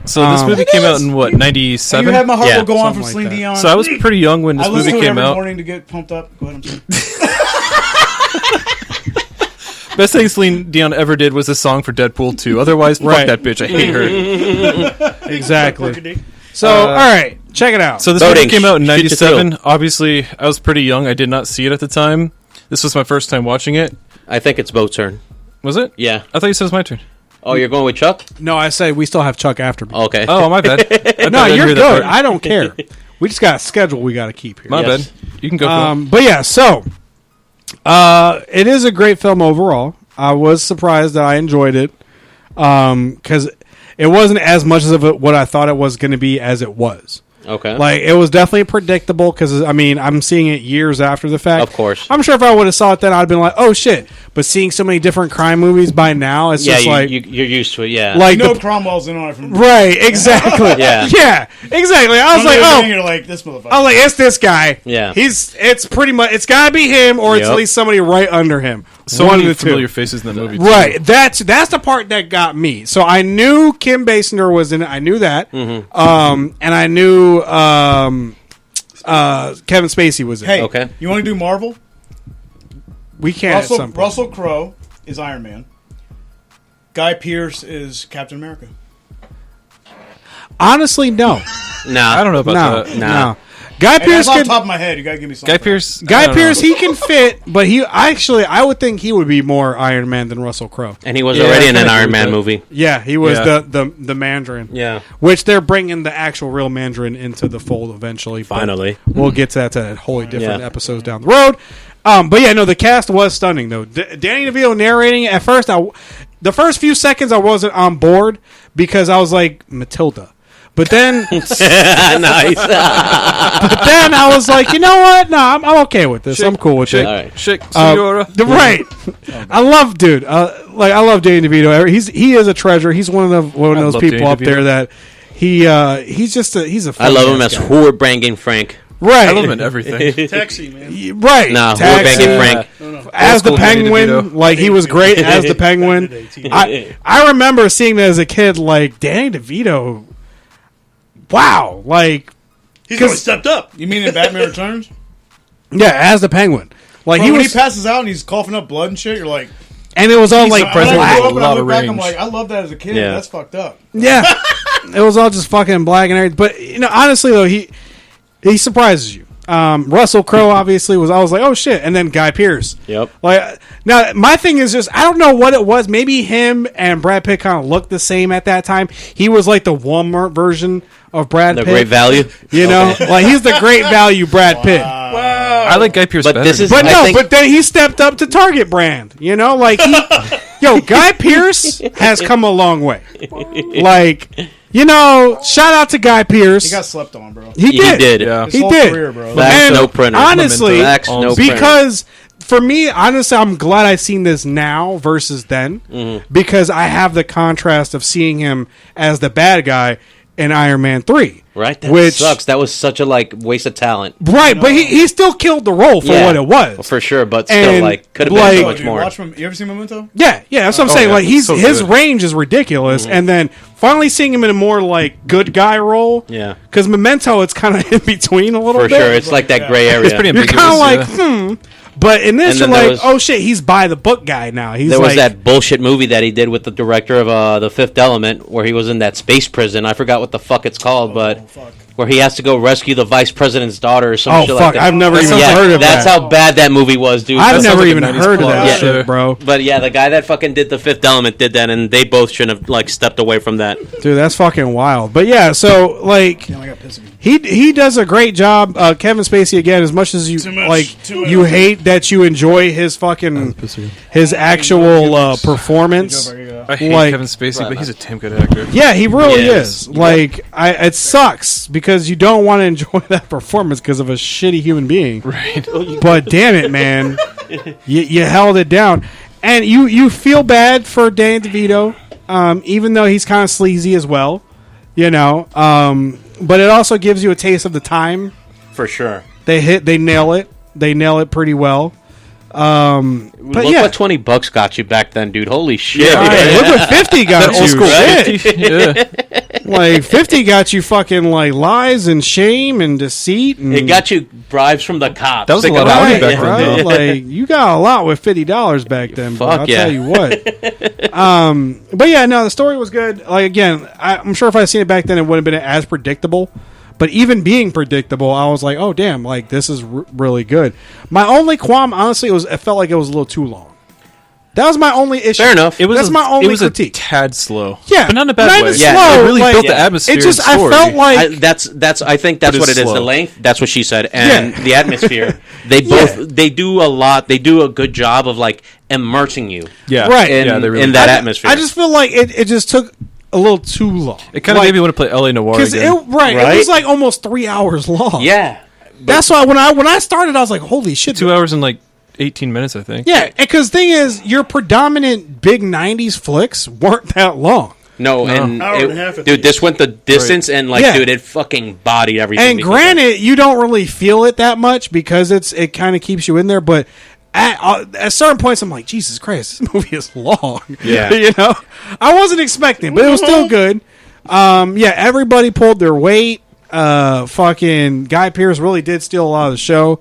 So this movie came out in what, You 97? had my heart Yeah. will go on from Something Celine like that. Dion. So I was pretty young when I this listen movie to it came every out. morning to get pumped up. Go ahead, I'm sorry. Best thing Celine Dion ever did was a song for Deadpool 2. Otherwise, Right. fuck that bitch. I hate her. Exactly. So, all right, check it out. So this Voting. movie came out in Shoot your 97. Obviously, I was pretty young. I did not see it at the time. This was my first time watching it. I think it's Bo's turn. Was it? Yeah. I thought you said it was my turn. Oh, you're going with Chuck? no, I say we still have Chuck after me. Okay. Oh, my bad. No, you're hear that good. part. I don't care. We just got a schedule we got to keep here. My Yes. bad. You can go for it. But yeah, so it is a great film overall. I was surprised that I enjoyed it because it wasn't as much of what I thought it was going to be as it was. Okay. Like it was definitely predictable because I mean I'm seeing it years after the fact. Of course. I'm sure if I would have saw it then I'd been like, oh shit. But seeing so many different crime movies by now, it's yeah, just like you're used to it, yeah. like You know the- Cromwell's in on it from right, exactly. Yeah. yeah, exactly. I was from like, the oh, beginning, you're like, this motherfucker. I was like, it's this guy. Yeah. It's pretty much, it's got to be him or it's Yep. at least somebody right under him. So One many of the familiar two. faces in that movie. too. Right. That's the part that got me. So I knew Kim Basinger was in it. I knew that. Mm-hmm. And I knew Kevin Spacey was in it. Hey, Okay. you want to do Marvel? We can't at some point. Russell Crowe is Iron Man. Guy Pearce is Captain America. Honestly, no. Nah. I don't know about No. that. No. Guy Hey, Pearce that's off the can... top of my head. You gotta give me something. Guy Pearce. I Guy don't Pearce, know. he can fit, but I would think he would be more Iron Man than Russell Crowe. And he was Yeah, already I in an kinda Iron agree Man with that. movie. Yeah, he was Yeah. the Mandarin. Yeah. Which they're bringing the actual real Mandarin into the fold eventually. but Finally. we'll get to that to wholly different Yeah. episodes down the road. But yeah, no, the cast was stunning though. Danny DeVito narrating it. At first, the first few seconds I wasn't on board because I was like Matilda. But then, Nice. I was like, you know what? No, I'm okay with this. I'm cool with Shake, it. All right. shake, senora. Right. I love, dude. I love Danny DeVito. He is a treasure. He's one of those love people Danny up there DeVito. that he's just he's a. I love him as funny-ass guy. Howard Banging Frank. Right. I love him in everything. Taxi, man. Right. Nah, Howard Taxi, Banging Frank. as the Old school Danny Penguin, DeVito. like he was great as the Penguin. I remember seeing that as a kid, like Danny DeVito. Wow, like He's really stepped up. You mean in Batman Returns? yeah, as the Penguin. Like Bro, he when was, he passes out and he's coughing up blood and shit, you're like, and it was all like president I with black. a grew up and lot I of look back, I'm range. like, I love that as a kid. Yeah. That's fucked up. Yeah, it was all just fucking black and everything. But you know, honestly though, he surprises you. Russell Crowe obviously was. I was like, oh shit, and then Guy Pearce. Yep. Like now, my thing is just I don't know what it was. Maybe him and Brad Pitt kind of looked the same at that time. He was like the Walmart version of Brad The Pitt. great value. You know, like he's the great value Brad Pitt. I like Guy Pearce But better. this is- But I no, think- but then he stepped up to Target brand. You know, like Guy Pearce has come a long way. Like, you know, shout out to Guy Pearce. He got slept on, bro. He did. did. Yeah. His He whole did. career, bro. Facts, And no printer. honestly, Facts, no printer. because for me, honestly, I'm glad I've seen this now versus then because I have the contrast of seeing him as the bad guy in Iron Man 3. Right? That which sucks. That was such a waste of talent. Right, but he still killed the role for Yeah. what it was. For sure, but still, And, like, could have like- been so Oh, much dude, more. watch you ever seen Memento? Yeah, that's what I'm saying. yeah. Like So his good. range is ridiculous, and then finally seeing him in a more like good guy role. Yeah. because Memento, it's kind of in between a little For bit. sure. It's like that gray area. It's pretty You're ambiguous. kind of like, But in this, And you're then there like, was- oh shit, he's by the book guy now. He's There like, was that bullshit movie that he did with the director of The Fifth Element, where he was in that space prison. I forgot what the fuck it's called, but where he has to go rescue the vice president's daughter or some shit like that. I've never even heard of that's that. how bad that movie was, dude. I've That never sounds like even a 90s heard of plot. that Yeah. shit, bro. But yeah, the guy that fucking did The Fifth Element did that, and they both shouldn't have like stepped away from that. Dude, that's fucking wild. But yeah, so like Damn, I got pissed. he does a great job. Kevin Spacey again, as much as you you hate that you enjoy his fucking his actual performance. I hate Like- Kevin Spacey, but he's a damn good actor. Yeah, he really Yes. is. Like, it sucks because you don't want to enjoy that performance because of a shitty human being. Right. But damn it, man, you held it down, and you feel bad for Danny DeVito, even though he's kind of sleazy as well, you know. But it also gives you a taste of the time. For sure. They nail it pretty well. But Look yeah, what $20 got you back then, dude. Holy shit. Yeah, right, look what 50 got That you. old school Shit. 50. Yeah. Like 50 got you fucking like lies and shame and deceit. And, It got you bribes from the cops. That was a Think lot of about money it. back bro. then, though. Like you got a lot with $50 back then, bro. Fuck I'll yeah. tell you what. But yeah, no, the story was good. Like again, I'm sure if I'd seen it back then, it wouldn't have been as predictable. But even being predictable, I was like, oh damn, like this is really good. My only qualm, honestly, it felt like it was a little too long. That was my only issue. Fair enough. That's my only it was critique. a tad slow. Yeah, but not in a bad not way. even Yeah, slow, it really like- built the Yeah. atmosphere. It just, and story. I felt like I think that's But what it's it is. slow. The length. That's what she said. And Yeah. the atmosphere. They they do a lot. They do a good job of like immersing you. yeah, Right. In, yeah, they really in that I- atmosphere. I just feel like it just took a little too long. It kind of made me want to play LA Noire because again. it was like almost 3 hours long. yeah. That's why when I started, I was like, holy shit. 2 hours and like 18 minutes, I think. Yeah, because thing is, your predominant big '90s flicks weren't that long. No, and Hour and a half at dude, least. this went the distance, and like, Yeah. dude, it fucking bodied everything. And because granted, you don't really feel it that much because it kind of keeps you in there. But at certain points, I'm like, Jesus Christ, this movie is long. Yeah. you know, I wasn't expecting, but it was still good. Yeah, everybody pulled their weight. Fucking Guy Pearce really did steal a lot of the show.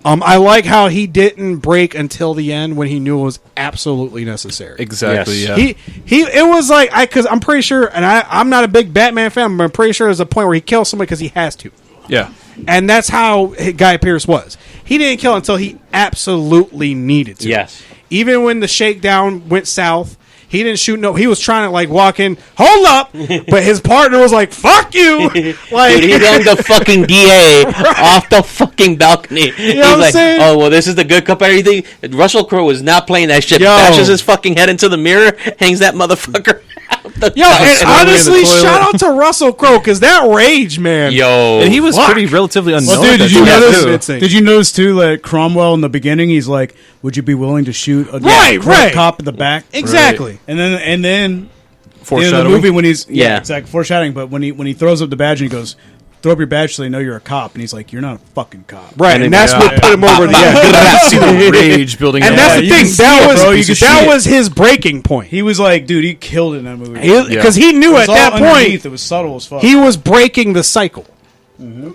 I like how he didn't break until the end when he knew it was absolutely necessary. Exactly. Yes. Yeah. It was like because I'm pretty sure, and I'm not a big Batman fan, but I'm pretty sure there's a point where he kills somebody because he has to, yeah. and that's how Guy Pearce was. He didn't kill until he absolutely needed to. Yes. Even when the shakedown went south, he didn't shoot. No, he was trying to like walk in, hold up, but his partner was like, "Fuck you!" Like Dude, he hung the fucking DA off the fucking balcony. know He's what I'm like, saying? "Oh well, this is the good cup." Everything. Russell Crowe was not playing that shit. Yo. Bashes his fucking head into the mirror, hangs that motherfucker out. The Yo, and slowly in the honestly, toilet. shout out to Russell Crowe because that rage, man. Yo, And he was fuck. pretty relatively unknown. Well, dude, at that did you time, notice? too. Did you notice too that Cromwell in the beginning? He's like, "Would you be willing to shoot a Right. cop in the back?" Exactly. And then in the Foreshadowing. movie when he's Yeah. exactly foreshadowing. But when he throws up the badge and he goes, "Throw up your badge so they know you're a cop," and he's like, "You're not a fucking cop." Right, and that's Yeah. what put him over the edge. See the rage building And up. that's the you thing. can see That it, was bro. You can see that it. was his breaking point. He was like, "Dude, he killed it in that movie." Because he knew It at was that all point underneath. It was subtle as fuck. he was breaking the cycle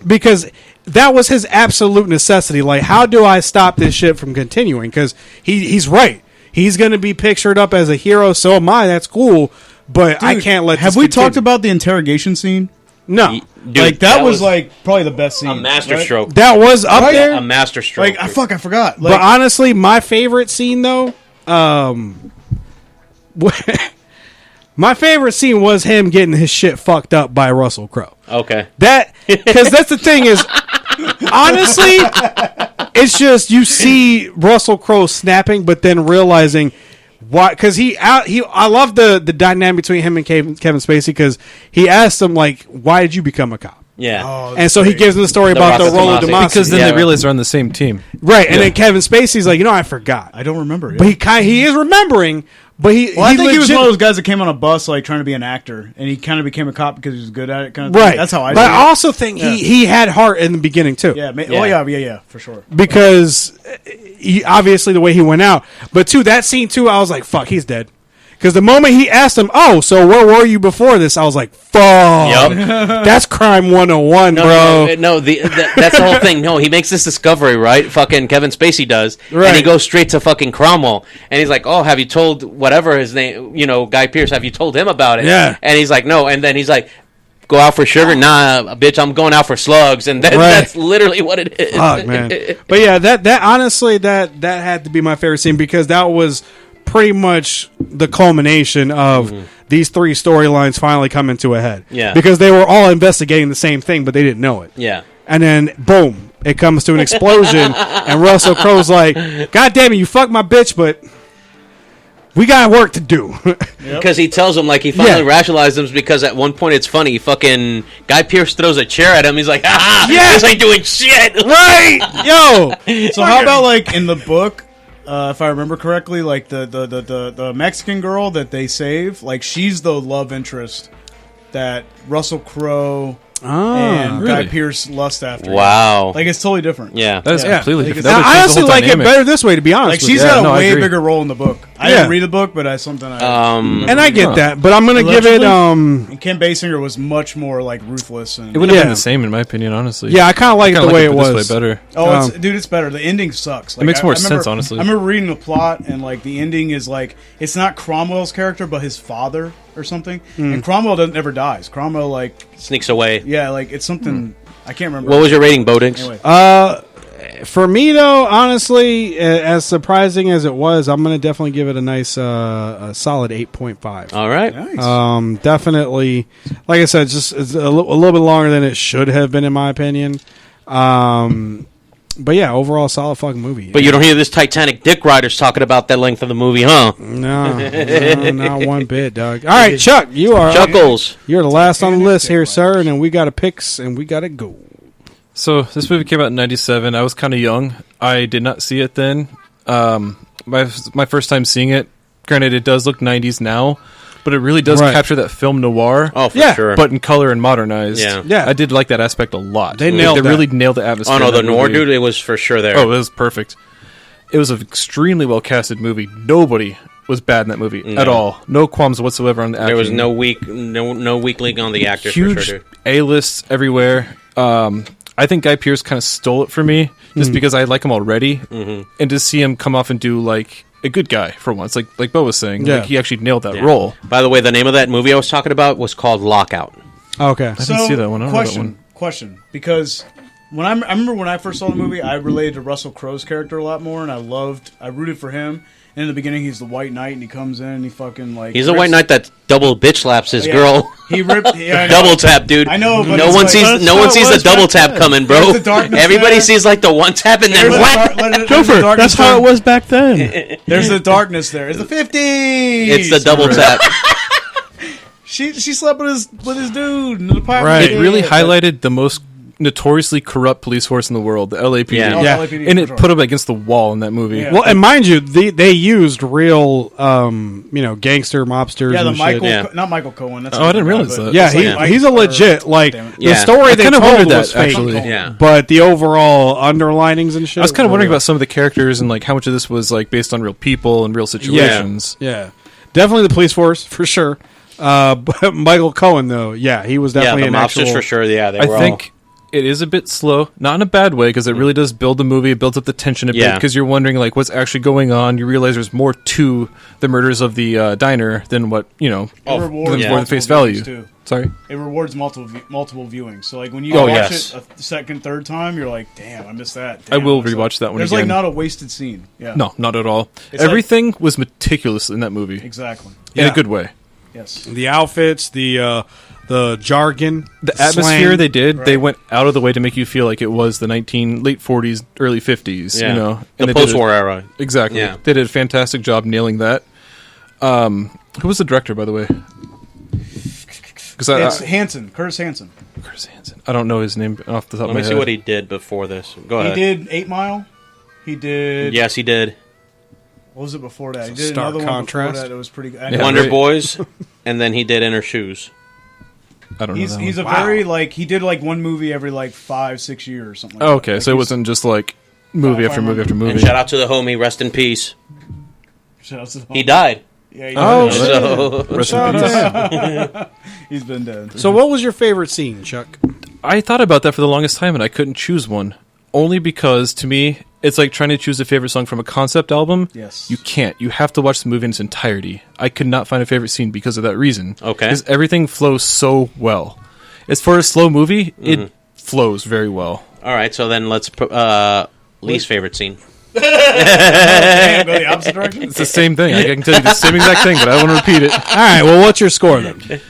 because that was his absolute necessity. Like, how do I stop this shit from continuing? Because he's right. He's going to be pictured up as a hero. So am I. That's cool. But I Dude, can't let. Have this we continue. talked about the interrogation scene? No, Dude, like that was like probably the best scene. a master right? stroke. that was up Right? there. A master stroke. Like I forgot. Like But honestly, my favorite scene though, my favorite scene was him getting his shit fucked up by Russell Crowe. Okay. That because that's the thing is, honestly, it's just you see Russell Crowe snapping, but then realizing why. Because I love the dynamic between him and Kevin Spacey because he asked him like, "Why did you become a cop?" Yeah. Oh, And so he gives him the story about the Rocco Rollo Tomassi. Tomassi. Because then Yeah. they realize they're on the same team. Right, and then Kevin Spacey's like, I forgot. I don't remember. Yeah. But he is remembering, but Well, I think he was legit- one of those guys that came on a bus like trying to be an actor, and he kind of became a cop because he was good at it. Kind of right. thing. That's how I. But see I it. also think he had heart in the beginning too. Yeah. Yeah. Oh yeah, for sure. Because obviously the way he went out, but too that scene too, I was like, fuck, he's dead. Because the moment he asked him, "Oh, so where were you before this?" I was like, "Fuck, that's crime 101, bro." That's the whole thing. No, he makes this discovery, right? Fucking Kevin Spacey does, Right. and he goes straight to fucking Cromwell, and he's like, "Oh, have you told whatever his name? Guy Pearce. Have you told him about it?" Yeah. And he's like, "No," and then he's like, "Go out for sugar? Nah, bitch, I'm going out for slugs," and that's literally what it is. Fuck, man. But yeah, that honestly, that had to be my favorite scene because that was pretty much the culmination of these three storylines finally coming to a head. Yeah. Because they were all investigating the same thing, but they didn't know it. Yeah. And then, boom, it comes to an explosion, and Russell Crowe's like, "God damn it, you fucked my bitch, but we got work to do." Because he tells him, like, he finally rationalized him because at one point it's funny. Fucking Guy Pearce throws a chair at him. He's like, this ain't doing shit. Right! Yo! So how about, like, in the book, if I remember correctly, like, the Mexican girl that they save, like, she's the love interest that Russell Crowe and really? Guy Pearce lust after. Wow. Like, it's totally different. Yeah. That is completely Like, different. it's- That would I change the honestly whole like it dynamic. better this way, to be honest Like, with she's you. got no, a I way agree. bigger role in the book. I Yeah. didn't read the book, but that's something I... And I get that, but I'm going to give it... and Kim Basinger was much more, like, ruthless. And It would have been Yeah. the same, in my opinion, honestly. Yeah, I kind of like it Kinda the way it this was. way better. Oh, dude, it's better. The ending sucks. Like, makes more I remember- sense, honestly. I remember reading the plot, and like the ending is like it's not Cromwell's character, but his father or something. And Cromwell doesn't ever dies. Cromwell, like, Sneaks away. yeah, like it's something I can't remember. What was your rating, Bodix? Anyway, For me, though, honestly, as surprising as it was, I'm going to definitely give it a nice, a solid 8.5. All right. nice. Definitely, like I said, just it's a little bit longer than it should have been, in my opinion. But yeah, overall, solid fucking movie. But you don't hear this Titanic dick riders talking about that length of the movie, huh? No, not one bit, dog. All right, Chuck, Chuckles. You're the last on the list here, sir, and then we got a picks and we got to go. So this movie came out in '97. I was kind of young. I did not see it then. My first time seeing it. Granted, it does look '90s now, but it really does Right. capture that film noir. Oh, for Yeah, sure. But in color and modernized. Yeah. I did like that aspect a lot. They nailed They that. really nailed the atmosphere. oh, no, of the that noir movie. dude, it was for sure there. Oh, it was perfect. It was an extremely well casted movie. Nobody was bad in that movie at all. No qualms whatsoever on the acting. There was no weak link on the actors, for Huge sure, dude. A-lists everywhere. I think Guy Pearce kind of stole it from me just because I like him already, and to see him come off and do like a good guy for once, like Bo was saying, Yeah. like he actually nailed that Yeah. role. By the way, the name of that movie I was talking about was called Lockout. Okay. I didn't see that one. I don't know that one. Question, because when I remember when I first saw the movie, I related to Russell Crowe's character a lot more, and I rooted for him. And in the beginning, he's the White Knight, and he comes in and he fucking like He's a white knight that double bitch slaps his Yeah. girl. He ripped yeah, I know. Double tap, dude. I know, but no it's one like- sees. That's No how one it sees was the double back tap then. coming, bro. There's the darkness Everybody there. sees like the one tap and then There's what? Gopher, that's how it was back then. There's the darkness there. It's the 50s. It's the double tap. She slept with his dude in the apartment. Right. It really highlighted the most notoriously corrupt police force in the world, the LAPD. Yeah. Yeah. LAPD, And for it sure. put him against the wall in that movie. Yeah. Well, and mind you, they used real, gangster mobsters. Yeah, the and Michael, shit. Yeah. not Michael Cohen. That's Oh, I didn't realize that. Yeah, It's like he's a Mike- legit like Damn it. the Yeah. story I they kinda told wondered was that, fake, actually. Yeah. but the overall underlinings and shit. I was kind of were wondering real. about some of the characters and like how much of this was like based on real people and real situations. Yeah, definitely the police force for sure. But Michael Cohen though, yeah, he was Yeah, definitely the an mobsters actual. for sure. Yeah, they I were think it is a bit slow, not in a bad way, because it really does build the movie. It builds up the tension a bit Yeah. because you're wondering like what's actually going on. You realize there's more to the murders of the diner than what It than rewards more than multiple face viewings, value. too. Sorry. It rewards multiple viewings. So like when you Oh, watch yes. it a second, third time, you're like, damn, I missed that. I Damn, will missed rewatch that one There's again. like not a wasted scene. Yeah. No, not at all. It's like- Everything was meticulous in that movie Exactly. in Yeah. a good way. Yes. The outfits, the jargon, The atmosphere slang. they did, they Right. went out of the way to make you feel like it was the late 40s, early 50s. Yeah. You know, the they did post-war era. Exactly. Yeah. They did a fantastic job nailing that. Who was the director, by the way? Because It's Hansen, Curtis Hansen. Chris Hansen. I don't know his name off the top Let of me my see head. what he did before this. Go He ahead. did 8 Mile. He did. Yes, he did. What was it before that? He did Stark another one contrast. before that. It was pretty good. Yeah. Wonder right. Boys, and then he did Inner Shoes. I don't know. that He's a one. very like he did like one movie every like 5-6 years or something. Like Oh, that. okay, Like, so it he's- wasn't just like movie If after I movie after remember. movie. And shout out to the homie, rest in peace. shout out to the He died. Yeah, Oh, So Rest Shout in peace. out. he's been dead. So, what was your favorite scene, Chuck? I thought about that for the longest time, and I couldn't choose one. Only because, to me, it's like trying to choose a favorite song from a concept album. Yes. You can't. You have to watch the movie in its entirety. I could not find a favorite scene because of that reason. Okay. Because everything flows so well. As for a slow movie, it flows very well. all right, so then let's least favorite scene. Damn, go the opposite direction. It's the same thing. I can tell you the same exact thing, but I don't want to repeat it. All right. Well, what's your score then?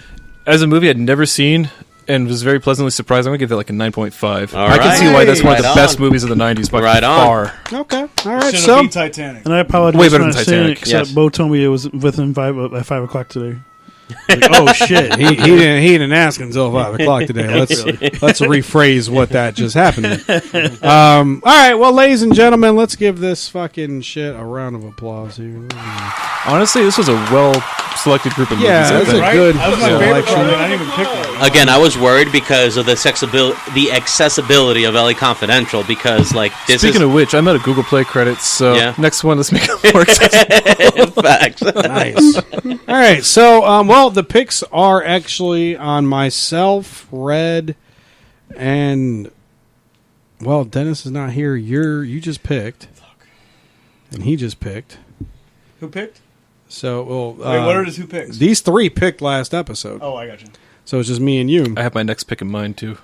As a movie I'd never seen and was very pleasantly surprised, I'm going to give that like a 9.5. All I can see why that's one of the right best on. movies of the 90s by Right on. far. Okay. All right. Should So, have beat Titanic. And I apologize Way for better than not saying Titanic. it, except Yes. Bo told me it was within at 5 o'clock today. Like, oh shit! he didn't ask until 5 o'clock today. Let's rephrase what that just happened. All right, well, ladies and gentlemen, let's give this fucking shit a round of applause here. Honestly, this was a well-selected group of movies. Yeah, I that's think. a good That was my favorite selection. one. I didn't even pick one. Again, I was worried because of the accessibility of LA Confidential because like this Speaking of which, I'm out of Google Play credits, so Yeah. next one, let's make it more accessible. of facts. Nice. All right, so well, the picks are actually on myself, Red, and well, Dennis is not here. You just picked, and he just picked. Who picked? So well, Wait, what are his who picks? these three picked last episode? Oh, I got you. So it's just me and you. I have my next pick in mind, too.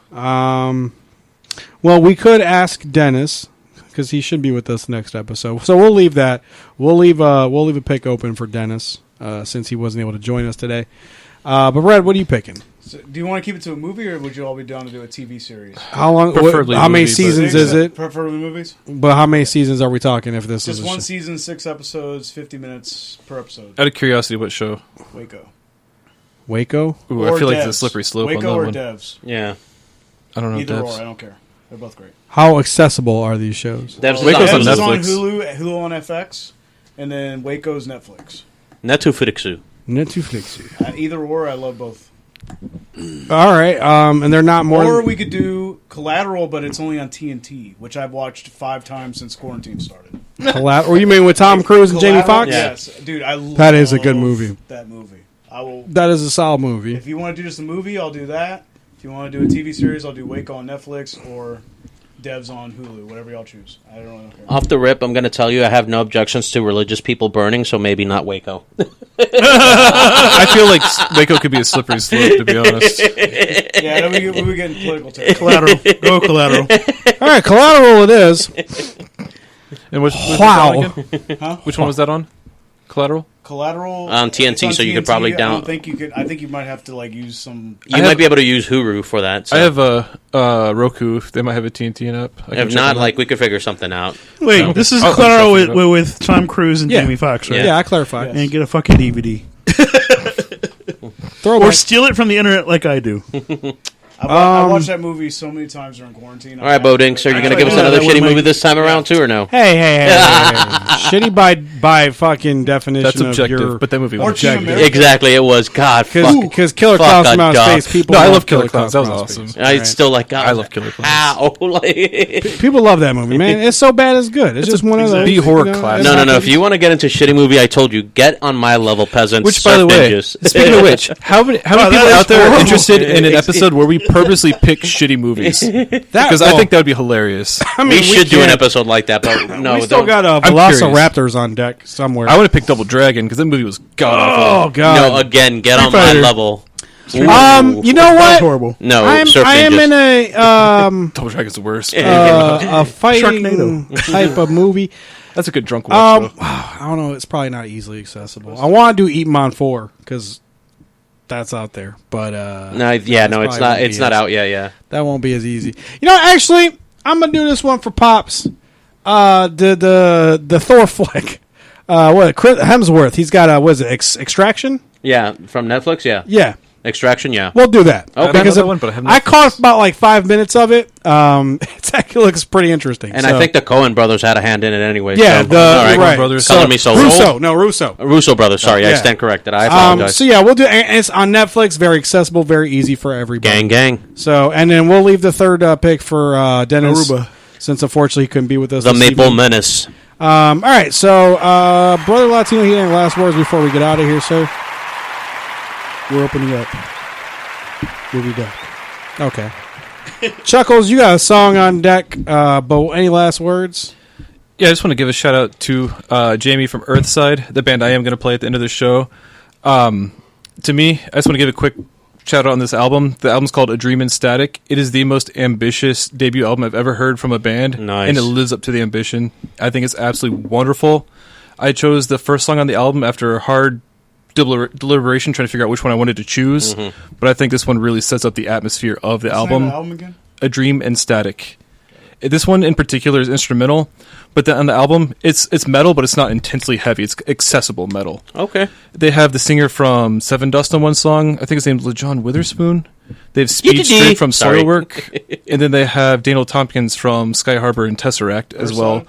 Well, we could ask Dennis because he should be with us next episode. So we'll leave that. We'll leave a pick open for Dennis since he wasn't able to join us today. But Red, what are you picking? So, do you want to keep it to a movie, or would you all be down to do a TV series? How long? Preferably how many movie, but- seasons is it? Preferably movies. But how many seasons are we talking? If this Just is a one show? season, 6 episodes, 50 minutes per episode. Out of curiosity, what show? Waco. Waco. Ooh, Or I feel like Devs. it's a slippery slope Waco on that or one. Devs. Yeah, I don't know. Either Devs. or, I don't care. They're both great. How accessible are these shows? Devs Waco's is on on Devs is on Netflix. Hulu on FX, and then Waco's Netflix. Netflix. Netflix. Either or, I love both. All right. And they're not more. Or we could do Collateral, but it's only on TNT, which I've watched 5 times since quarantine started. Or you mean with Tom Cruise and Jamie Collateral? Foxx? Yes, dude, I love That is a good movie. That movie. I will. That is a solid movie. If you want to do just a movie, I'll do that. If you want to do a TV series, I'll do Waco on Netflix or Devs on Hulu, whatever y'all choose. I don't really care. Off the rip, I'm going to tell you I have no objections to religious people burning, so maybe not Waco. I feel like Waco could be a slippery slope, to be honest. Yeah, then we get political too. Collateral. Go Collateral. All right, Collateral it is. And which was Wow. that on again? Huh? Which one was that on? Collateral? Collateral On TNT, it's so you could probably I down- don't think you could. I think you might have to like use some. You might be able to use Hulu for that. So. I have a Roku. They might have a TNT app. I can If check not, on like we could figure something out. Wait, No. this is Oh, Collateral I'm sure with Tom Cruise and Yeah. Jamie Foxx, right? Yeah, I clarified. And get a fucking DVD. Throwback. Or steal it from the internet like I do. I watched that movie so many times during quarantine. All right, Bo Dinks, are you going to I give us do another that with shitty my- movie this time around, too, or no? Hey. Shitty by fucking definition That's of objective, your... but that movie Or was Team objective. America. Exactly, it was. God, fuck. Because Killer Fuck Clowns a from Outer dog. Space, people No, I love love Killer Clowns. That was from Outer awesome. Space. I Right. still like, God, I love Killer Clowns. Ow. Like, People love that movie, man. It's so bad it's good. It's just one of those... B-horror classic. no. If you want to get into shitty movie, I told you, get on my level, peasants. Which, by the way, ninjas. speaking of which, how many people that is out there are horrible. interested in an episode where we purposely pick shitty movies? Because I think that would be hilarious. I mean, we should do an can't- episode like that, but no, we still don't. got I'm Velociraptors on deck somewhere. I want to pick Double Dragon because that movie was god Oh awful. God! No, again, get on my Fighter. level. You know That's what? horrible. No, I am in a Double Dragon's the worst. a fighting Sharknado. type of movie. That's a good drunk watch. though. I don't know. It's probably not easily accessible. I want to do Eat 'em on 4 because that's out there, but No, yeah, no, it's probably not. won't It's be not as- out yet. Yeah. that won't be as easy. You know, actually, I'm gonna do this one for Pops. The Thor flick. Chris Hemsworth? He's got a what is it? Extraction? Yeah, from Netflix. Yeah, Yeah, Extraction. Yeah. we'll do that. Okay. Because I know that one, but I haven't I Netflix. caught about like 5 minutes of it. It actually looks pretty interesting. And So- I think the Coen brothers had a hand in it anyway. yeah, so, the all right. right. brothers. Calling me so Russo, old. no Russo. Russo brothers. Sorry, I Yeah. stand corrected. I apologize. So yeah, we'll do. And it's on Netflix. Very accessible. Very easy for everybody. gang. So and then we'll leave the third pick for Dennis, Aruba. since unfortunately he couldn't be with us. The this Maple evening. Menace. All right, so Brother Latino, he any last words before we get out of here, sir? We're opening up. We'll be back. Okay. Chuckles, you got a song on deck, but any last words? Yeah, I just want to give a shout out to Jamie from Earthside, the band I am going to play at the end of the show. To me, I just want to give a quick shout out on this album. The album's called A Dream in Static. It is the most ambitious debut album I've ever heard from a band. Nice. And it lives up to the ambition. I think it's absolutely wonderful. I chose the first song on the album after a hard deliberation trying to figure out which one I wanted to choose. Mm-hmm. But I think this one really sets up the atmosphere of the album. What's the name of the album again? A Dream in Static. This one in particular is instrumental, but then on the album, it's metal, but it's not intensely heavy. It's accessible metal. Okay. They have the singer from Seven Dust on one song. I think his name's LeJohn Witherspoon. They have Speed Straight from Soilwork. And then they have Daniel Tompkins from Sky Harbor and Tesseract as well.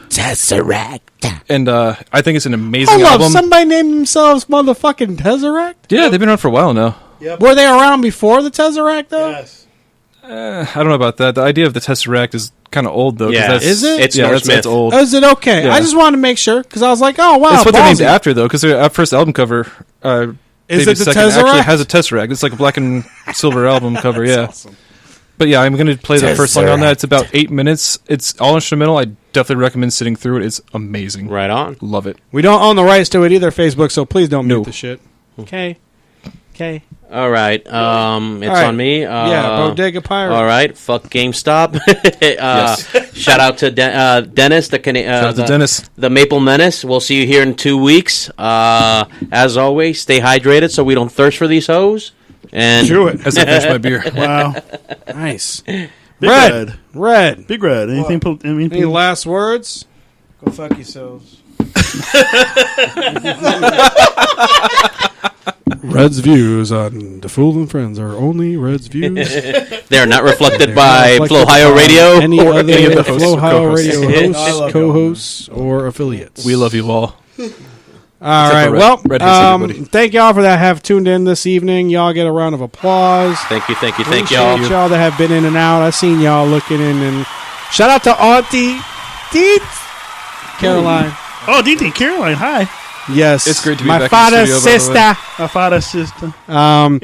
Tesseract. And I think it's an amazing Hold album. up, somebody named themselves motherfucking Tesseract? Yeah, they've been around for a while now. Yep. Were they around before the Tesseract, though? Yes. I don't know about that. The idea of the Tesseract is kind of old, though. 'cause Yeah. that's, Is it? It's yeah, Norse myth. that's old. Is it okay? Yeah. I just wanted to make sure, because I was like, oh, wow, That's what they're named ballsy. after, though, because their first album cover, Is Baby it the Second, actually Tesseract? has a Tesseract. It's like a black and silver album cover, yeah. Awesome. But yeah, I'm going to play the first song on that. It's about 8 minutes. It's all instrumental. I definitely recommend sitting through it. It's amazing. Right on. Love it. We don't own the rights to it either, Facebook, so please don't No. mute the shit. Okay. All right. It's All right. on me. Yeah, Bodega Pirate. All right. Fuck GameStop. Yes. Shout out to Dennis, Shout out to Dennis. the Maple Menace. We'll see you here in 2 weeks. As always, stay hydrated so we don't thirst for these hoes. And Do it. As I finish my beer. Wow. Nice. Big Red. Red. Big Red. Anything? Any last words? Go fuck yourselves. Red's views on the Fool and Friends are only Red's views. they are not reflected by Reflected Flow by Radio any or other any of the hosts Flow or Radio co-hosts. I hosts, love co-hosts, or affiliates. We love you all. All right. for Red. Well, Red hates everybody. thank y'all for that. Have tuned in this evening. Y'all get a round of applause. Thank you, Appreciate y'all. y'all that have been in and out. I seen y'all looking in, and shout out to Auntie Deet Caroline. Oh, DT Caroline. Hi. Yes, It's great to be my back in the father's studio, by the way. sister. My father's sister.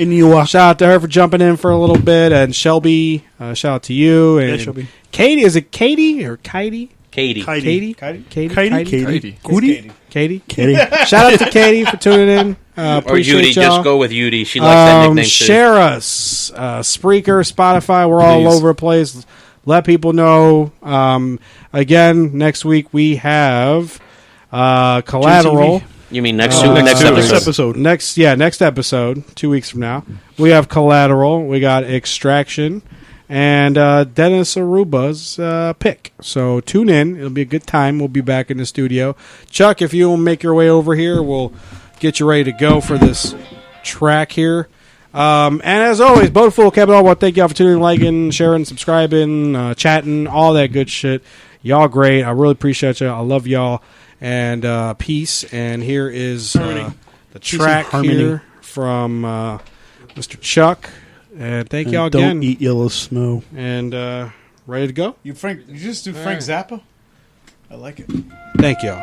In New York. Shout out to her for jumping in for a little bit, and Shelby. Shout out to you and Yeah, Shelby. Katie. Is it Katie or Katie? Katie. Katie. Katie? Katie. Katie. Goody. Katie. Katie. Shout out to Katie for tuning in. Or Appreciate Yudi. y'all. Just go with Yudi. She likes that nickname too. Share us. Spreaker, Spotify. We're all Please. over the place. Let people know. Again, next week we have Collateral. You mean next Next episode? Next episode, 2 weeks from now. We have Collateral. We got Extraction. And Dennis Aruba's pick. So tune in. It'll be a good time. We'll be back in the studio. Chuck, if you will make your way over here, we'll get you ready to go for this track here. And as always, both Full Capital, I want to thank y'all for tuning in, liking, sharing, subscribing, chatting, all that good shit. Y'all great. I really appreciate y'all. I love y'all. And peace. And here is the track here from Mr. Chuck. And thank y'all again. Don't eat yellow snow. And ready to go? You just do Frank Zappa? I like it. Thank y'all.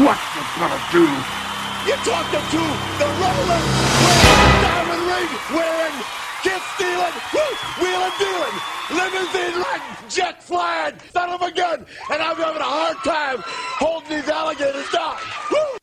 what you gonna do? You're talking to the Rolex wearing, diamond ring wearing, kiss stealing, wheeling dealing, limousine riding, jet flying, son of a gun, and I'm having a hard time holding these alligators down. Woo!